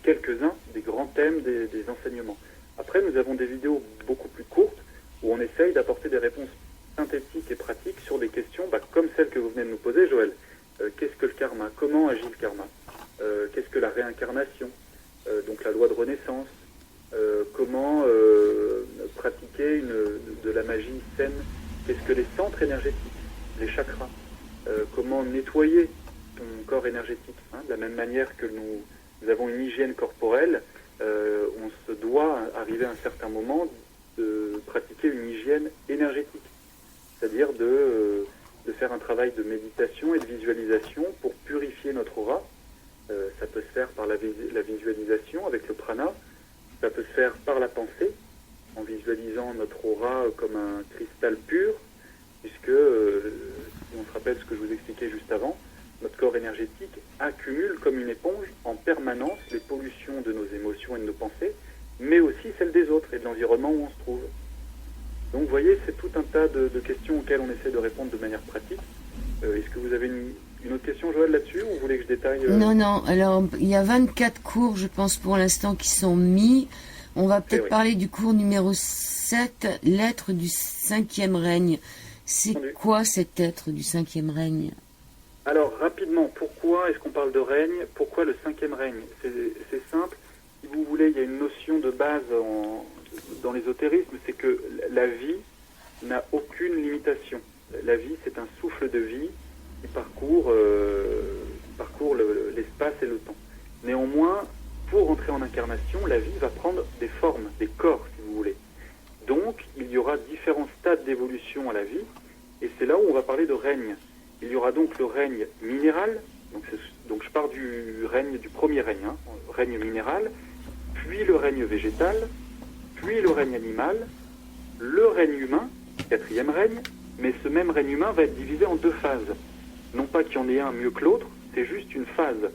quelques-uns des grands thèmes des enseignements. Après, nous avons des vidéos beaucoup plus courtes, où on essaye d'apporter des réponses synthétique et pratique sur des questions comme celle que vous venez de nous poser, Joël. Qu'est-ce que le karma? Comment agit le karma? Qu'est-ce que la réincarnation? Donc la loi de renaissance. Comment pratiquer de la magie saine? Qu'est-ce que les centres énergétiques, les chakras? Comment nettoyer ton corps énergétique, hein? De la même manière que nous avons une hygiène corporelle, on se doit arriver à un certain moment de pratiquer une hygiène énergétique, c'est-à-dire de faire un travail de méditation et de visualisation pour purifier notre aura. Ça peut se faire par la visualisation avec le prana, ça peut se faire par la pensée, en visualisant notre aura comme un cristal pur, puisque, si on se rappelle ce que je vous expliquais juste avant, notre corps énergétique accumule comme une éponge en permanence les pollutions de nos émotions et de nos pensées, mais aussi celles des autres et de l'environnement où on se trouve. Donc vous voyez, c'est tout un tas de questions auxquelles on essaie de répondre de manière pratique. Est-ce que vous avez une autre question, Joël, là-dessus, ou vous voulez que je détaille Non. Alors, il y a 24 cours, je pense, pour l'instant, qui sont mis. On va peut-être parler du cours numéro 7, l'être du 5e règne. C'est quoi cet être du 5e règne? Alors, rapidement, pourquoi est-ce qu'on parle de règne? Pourquoi le 5e règne? C'est simple. Si vous voulez, il y a une notion de base dans l'ésotérisme, c'est que la vie n'a aucune limitation. La vie, c'est un souffle de vie qui parcourt l'espace et le temps. Néanmoins, pour entrer en incarnation, la vie va prendre des formes, des corps, si vous voulez. Donc, il y aura différents stades d'évolution à la vie, et c'est là où on va parler de règne. Il y aura donc le règne minéral, donc je pars du premier règne, hein, règne minéral, puis le règne végétal, puis le règne animal, le règne humain, 4e règne, mais ce même règne humain va être divisé en 2 phases. Non pas qu'il y en ait un mieux que l'autre, c'est juste une phase.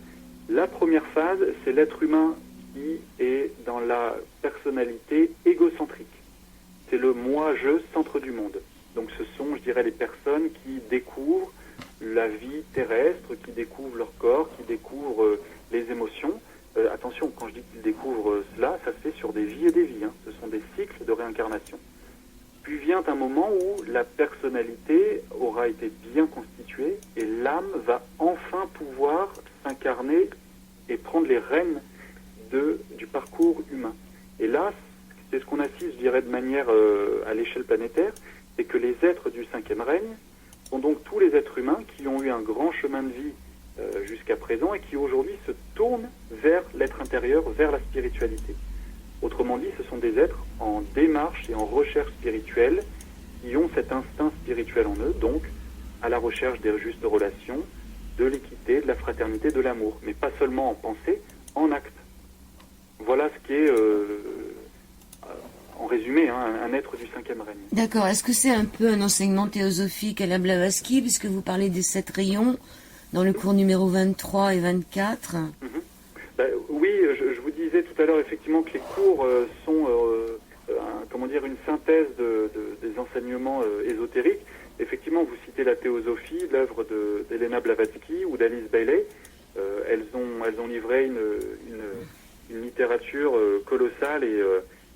La première phase, c'est l'être humain qui est dans la personnalité égocentrique. C'est le moi-je, centre du monde. Donc ce sont, je dirais, les personnes qui découvrent la vie terrestre, qui découvrent leur corps, qui découvrent les émotions. Attention, quand je dis qu'ils découvrent cela, ça se fait sur des vies et des vies. Hein. Ce sont des cycles de réincarnation. Puis vient un moment où la personnalité aura été bien constituée et l'âme va enfin pouvoir s'incarner et prendre les rênes du parcours humain. Et là, c'est ce qu'on assiste, je dirais, de manière à l'échelle planétaire, c'est que les êtres du 5e règne sont donc tous les êtres humains qui ont eu un grand chemin de vie jusqu'à présent et qui aujourd'hui se tournent vers l'être intérieur, vers la spiritualité. Autrement dit, ce sont des êtres en démarche et en recherche spirituelle qui ont cet instinct spirituel en eux, donc à la recherche des justes relations, de l'équité, de la fraternité, de l'amour, mais pas seulement en pensée, en acte. Voilà ce qui est, en résumé, hein, un être du 5e règne. D'accord. Est-ce que c'est un peu un enseignement théosophique à la Blavatsky, puisque vous parlez des 7 rayons dans le cours numéro 23 et 24? Oui, je vous disais tout à l'heure effectivement que les cours sont une synthèse des enseignements ésotériques. Effectivement, vous citez la théosophie, l'œuvre d'Helena Blavatsky ou d'Alice Bailey. Elles ont livré une littérature colossale et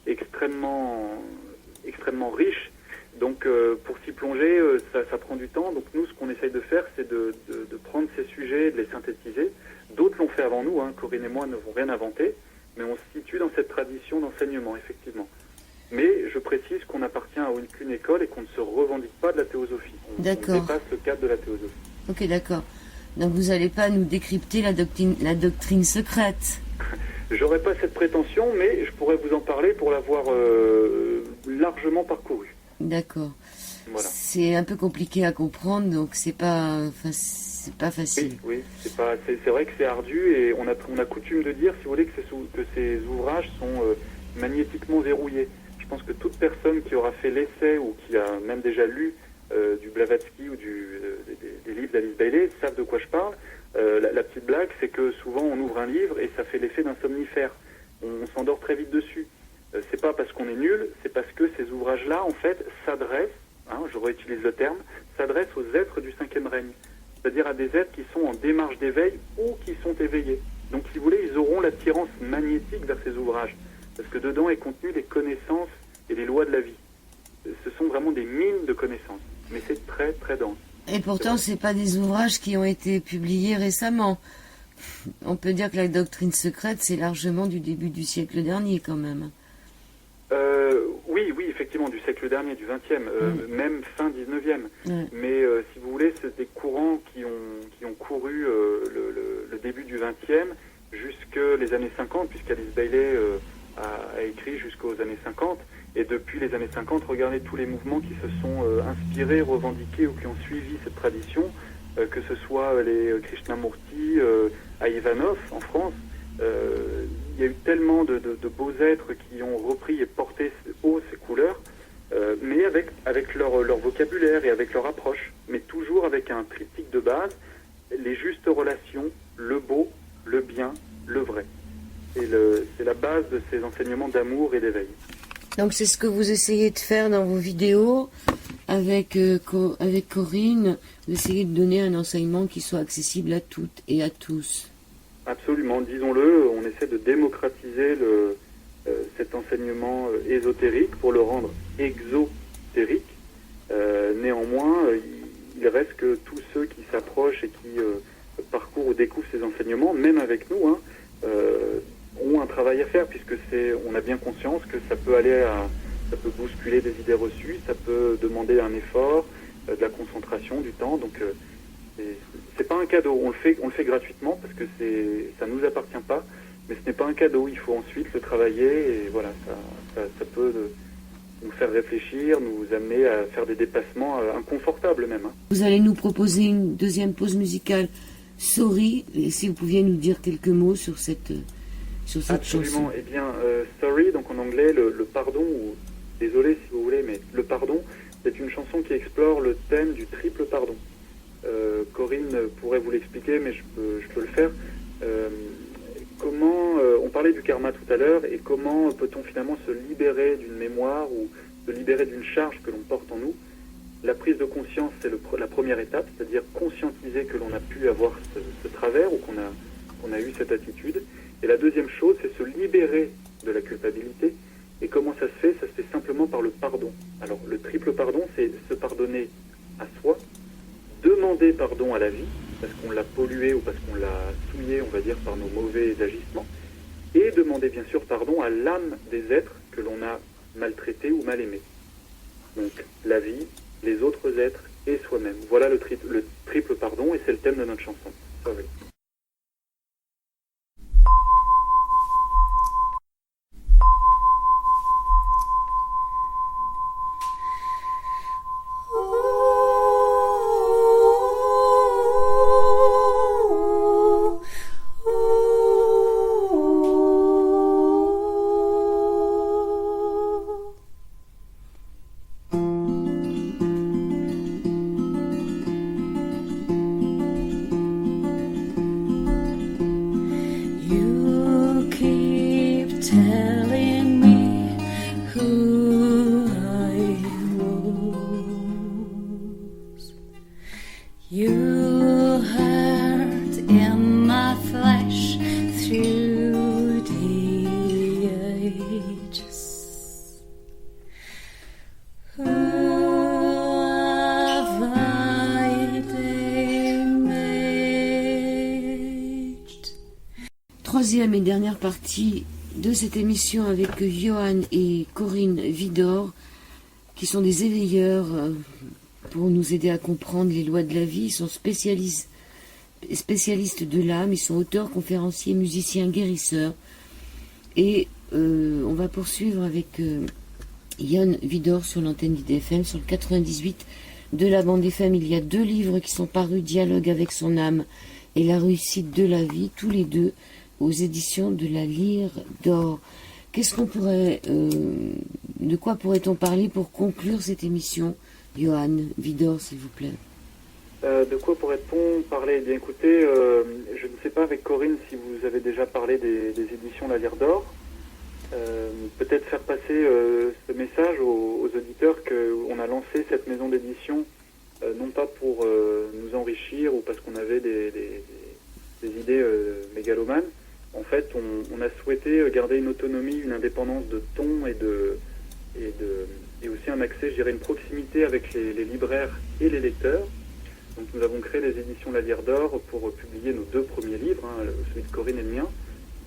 extrêmement riche. Donc pour s'y plonger, ça prend du temps. Donc nous, ce qu'on essaye de faire, c'est de prendre ces sujets et de les synthétiser. D'autres l'ont fait avant nous, hein. Corinne et moi n'avons rien inventé, mais on se situe dans cette tradition d'enseignement, effectivement. Mais je précise qu'on appartient à aucune école et qu'on ne se revendique pas de la théosophie. On dépasse le cadre de la théosophie. Ok, d'accord. Donc vous n'allez pas nous décrypter la doctrine secrète. J'aurais pas cette prétention, mais je pourrais vous en parler pour l'avoir largement parcouru. D'accord. Voilà. C'est un peu compliqué à comprendre, donc c'est pas facile. Oui, c'est vrai que c'est ardu et on a coutume de dire, si vous voulez, que ces ouvrages sont magnétiquement verrouillés. Je pense que toute personne qui aura fait l'essai ou qui a même déjà lu du Blavatsky ou des livres d'Alice Bailey savent de quoi je parle. La petite blague, c'est que souvent on ouvre un livre et ça fait l'effet d'un somnifère. On s'endort très vite dessus. C'est pas parce qu'on est nul, c'est parce que ces ouvrages-là, en fait, s'adressent, hein, je réutilise le terme, s'adressent aux êtres du 5e règne. C'est-à-dire à des êtres qui sont en démarche d'éveil ou qui sont éveillés. Donc, si vous voulez, ils auront l'attirance magnétique vers ces ouvrages. Parce que dedans est contenu les connaissances et les lois de la vie. Ce sont vraiment des mines de connaissances. mais c'est très très dense. Et pourtant, c'est pas des ouvrages qui ont été publiés récemment. On peut dire que la doctrine secrète, c'est largement du début du siècle dernier, quand même. Oui, effectivement, du siècle dernier, du XXe, même fin XIXe. Ouais. Mais si vous voulez, c'est des courants qui ont couru le début du XXe jusque les années 50, puisqu'Alice Bailey a écrit jusqu'aux années 50. Et depuis les années 50, regardez tous les mouvements qui se sont inspirés, revendiqués ou qui ont suivi cette tradition, que ce soit les Krishnamurti à Ivanov en France. Il y a eu tellement de beaux êtres qui ont repris et porté haut ces couleurs, mais avec leur vocabulaire et avec leur approche, mais toujours avec un triptyque de base, les justes relations, le beau, le bien, le vrai. C'est la base de ces enseignements d'amour et d'éveil. Donc c'est ce que vous essayez de faire dans vos vidéos avec Corinne, vous essayez de donner un enseignement qui soit accessible à toutes et à tous. Absolument, disons-le, on essaie de démocratiser cet enseignement ésotérique pour le rendre exotérique. Néanmoins, il reste que tous ceux qui s'approchent et qui parcourent ou découvrent ces enseignements, même avec nous, ont un travail à faire, puisque on a bien conscience que ça peut ça peut bousculer des idées reçues, ça peut demander un effort, de la concentration, du temps. Donc c'est pas un cadeau, on le fait gratuitement parce que ça nous appartient pas, mais ce n'est pas un cadeau, il faut ensuite le travailler et voilà, ça peut nous faire réfléchir, nous amener à faire des dépassements inconfortables même. Vous allez nous proposer une deuxième pause musicale, Sorry, et si vous pouviez nous dire quelques mots sur cette Absolument. chanson. Eh bien, Sorry, donc en anglais, le pardon, ou désolé si vous voulez, mais le pardon, c'est une chanson qui explore le thème du triple pardon. Corinne pourrait vous l'expliquer, mais je peux le faire. On parlait du karma tout à l'heure, et comment peut-on finalement se libérer d'une mémoire ou se libérer d'une charge que l'on porte en nous. La prise de conscience, c'est la première étape, c'est-à-dire conscientiser que l'on a pu avoir ce travers ou qu'on a eu cette attitude. Et la deuxième chose, c'est se libérer de la culpabilité. Et comment ça se fait? Ça se fait simplement par le pardon. Alors, le triple pardon, c'est se pardonner à soi, demander pardon à la vie, parce qu'on l'a pollué ou parce qu'on l'a souillé, on va dire, par nos mauvais agissements, et demander bien sûr pardon à l'âme des êtres que l'on a maltraités ou mal aimés. Donc, la vie, les autres êtres et soi-même. Voilà le triple pardon, et c'est le thème de notre chanson. Sorry. Troisième et dernière partie de cette émission avec Johan et Corinne Vidor, qui sont des éveilleurs pour nous aider à comprendre les lois de la vie. Ils sont spécialistes de l'âme, ils sont auteurs, conférenciers, musiciens, guérisseurs. Et on va poursuivre avec Johan Vidor sur l'antenne d'IDFM, sur le 98 de la bande FM. Il y a 2 livres qui sont parus, Dialogue avec son âme et La réussite de la vie, tous les 2 aux éditions de la Lyre d'Or. Qu'est-ce qu'on pourrait, de quoi pourrait-on parler pour conclure cette émission, Johan Vidor, s'il vous plaît? De quoi pourrait-on parler? Eh bien, écoutez, je ne sais pas avec Corinne si vous avez déjà parlé des éditions La Lyre d'Or. Peut-être faire passer ce message aux auditeurs qu'on a lancé cette maison d'édition, non pas pour nous enrichir ou parce qu'on avait des idées mégalomanes. En fait, on a souhaité garder une autonomie, une indépendance de ton et et aussi un accès, je dirais, une proximité avec les libraires et les lecteurs. Donc nous avons créé les éditions La Lyre d'Or pour publier nos 2 premiers livres, celui de Corinne et le mien.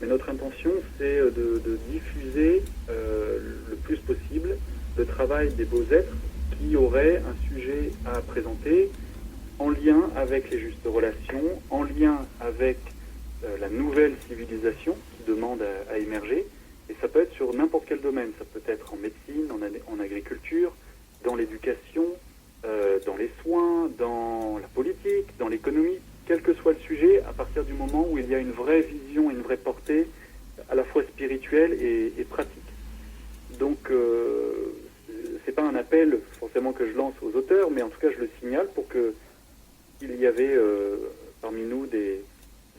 Mais notre intention, c'est de diffuser le plus possible le travail des beaux êtres qui auraient un sujet à présenter en lien avec les justes relations, en lien avec la nouvelle civilisation qui demande à émerger. Et ça peut être sur n'importe quel domaine. Ça peut être en médecine, en agriculture, dans l'éducation, dans les soins, dans la politique, dans l'économie, quel que soit le sujet, à partir du moment où il y a une vraie vision, une vraie portée, à la fois spirituelle et pratique. Donc, c'est pas un appel forcément que je lance aux auteurs, mais en tout cas je le signale pour qu'il y avait parmi nous des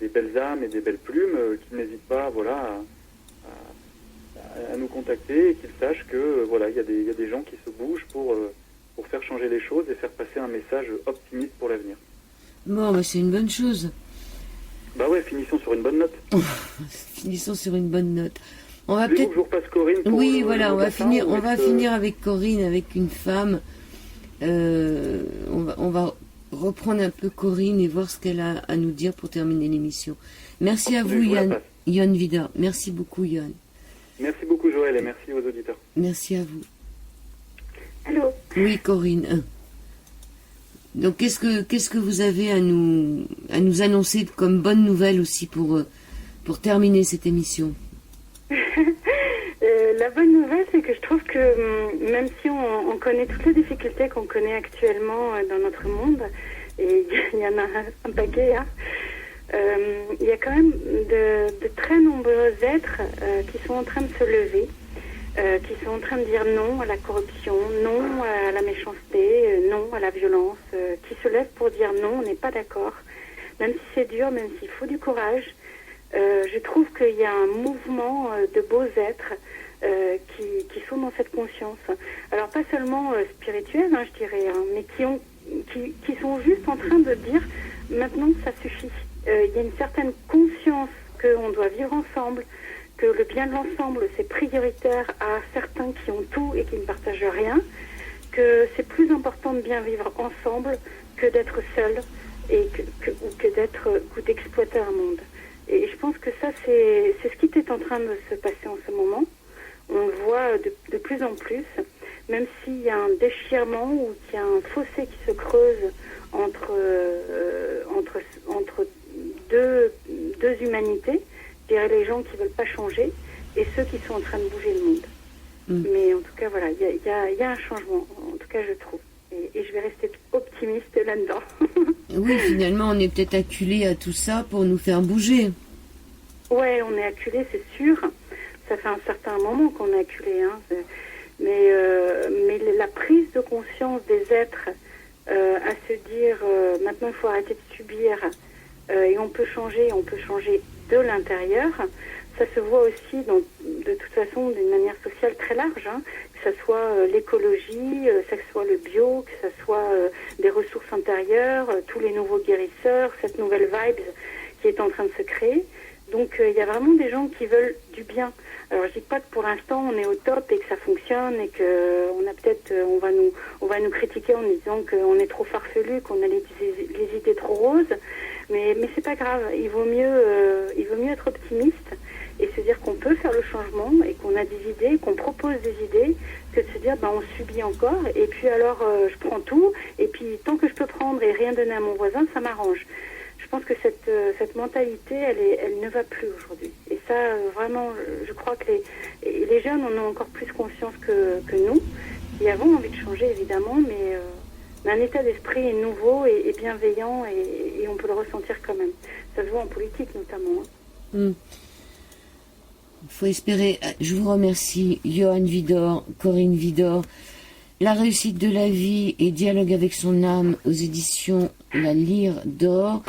belles âmes et des belles plumes qui n'hésitent pas, voilà, à nous contacter et qu'ils sachent que voilà, il y a des gens qui se bougent pour faire changer les choses et faire passer un message optimiste pour l'avenir. Bon, bah, c'est une bonne chose. Bah ouais, finissons sur une bonne note. Finissons sur une bonne note. On va Voulez-vous peut-être. que je vous repasse Corinne pour Oui, le voilà, mot on de va la fin, finir. ou On va est-ce que- finir avec Corinne, avec une femme. On va reprendre un peu Corinne et voir ce qu'elle a à nous dire pour terminer l'émission. Merci à Je vous, vous la Yann. passe. Yann Vida. Merci beaucoup, Yann. Merci beaucoup Joël et merci aux auditeurs. Merci à vous. Allô. Oui, Corinne. Donc, qu'est-ce que vous avez à nous annoncer comme bonne nouvelle aussi pour terminer cette émission? La bonne nouvelle, c'est que je trouve que même si on connaît toutes les difficultés qu'on connaît actuellement dans notre monde, et il y en a un paquet, hein, il y a quand même de très nombreux êtres qui sont en train de se lever, qui sont en train de dire non à la corruption, non à la méchanceté, non à la violence, qui se lèvent pour dire non, on n'est pas d'accord, même si c'est dur, même s'il faut du courage. Je trouve qu'il y a un mouvement de beaux êtres qui sont dans cette conscience. Alors pas seulement spirituelle, hein, je dirais, hein, mais qui sont juste en train de dire maintenant ça suffit. Il y a une certaine conscience qu'on doit vivre ensemble, que le bien de l'ensemble c'est prioritaire à certains qui ont tout et qui ne partagent rien, que c'est plus important de bien vivre ensemble que d'être seul et ou d'exploiter un monde. Et je pense que ça, c'est ce qui est en train de se passer en ce moment. On le voit de plus en plus, même s'il y a un déchirement ou qu'il y a un fossé qui se creuse entre deux humanités, je dirais les gens qui ne veulent pas changer et ceux qui sont en train de bouger le monde. Mais en tout cas, voilà, il y a un changement, en tout cas je trouve. Et je vais rester optimiste là-dedans. Oui, finalement, on est peut-être acculé à tout ça pour nous faire bouger. Ouais, on est acculé, c'est sûr. Ça fait un certain moment qu'on est acculé, hein. Mais la prise de conscience des êtres à se dire maintenant il faut arrêter de subir et on peut changer de l'intérieur. Ça se voit aussi de toute façon d'une manière sociale très large, hein, que ce soit l'écologie, que ce soit le bio, que ce soit des ressources intérieures, tous les nouveaux guérisseurs, cette nouvelle vibe qui est en train de se créer. Donc il y a vraiment des gens qui veulent du bien. Alors je dis pas que pour l'instant on est au top et que ça fonctionne et que on va nous critiquer en disant qu'on est trop farfelu, qu'on a les idées trop roses, mais c'est pas grave. Il vaut mieux être optimiste et se dire qu'on peut faire le changement et qu'on a des idées, qu'on propose des idées, que de se dire on subit encore et puis alors je prends tout et puis tant que je peux prendre et rien donner à mon voisin, ça m'arrange. Je pense que cette mentalité, elle ne va plus aujourd'hui. Et ça, vraiment, je crois que les jeunes en ont encore plus conscience que nous, qui avons envie de changer, évidemment, mais un état d'esprit est nouveau et bienveillant, et on peut le ressentir quand même. Ça se voit en politique, notamment. Il faut espérer. Je vous remercie, Johan Vidor, Corinne Vidor. La réussite de la vie et dialogue avec son âme aux éditions La Lyre d'Or.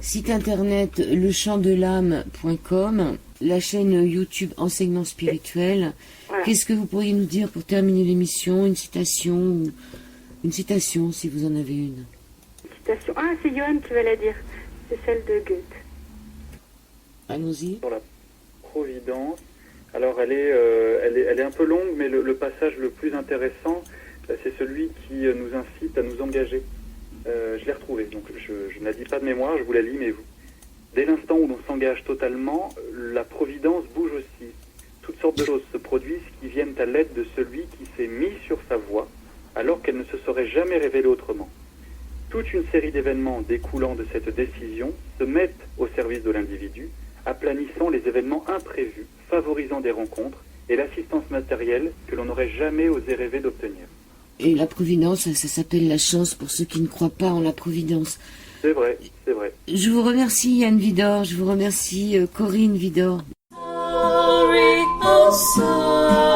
Site internet lechamdelame.com, la chaîne YouTube Enseignement Spirituel. Voilà. Qu'est-ce que vous pourriez nous dire pour terminer l'émission? Une citation si vous en avez une. Citation. Ah, c'est Johan qui va la dire. C'est celle de Goethe. Allons-y. Sur la providence, Alors elle est un peu longue, mais le passage le plus intéressant, c'est celui qui nous incite à nous engager. Je l'ai retrouvé, donc je ne la dis pas de mémoire, je vous la lis, mais vous. Dès l'instant où l'on s'engage totalement, la providence bouge aussi. Toutes sortes de choses se produisent qui viennent à l'aide de celui qui s'est mis sur sa voie, alors qu'elle ne se serait jamais révélée autrement. Toute une série d'événements découlant de cette décision se mettent au service de l'individu, aplanissant les événements imprévus, favorisant des rencontres et l'assistance matérielle que l'on n'aurait jamais osé rêver d'obtenir. Et la providence, ça s'appelle la chance pour ceux qui ne croient pas en la providence. C'est vrai, c'est vrai. Je vous remercie Yann Widor, je vous remercie Corinne Widor. Sorry, oh sorry.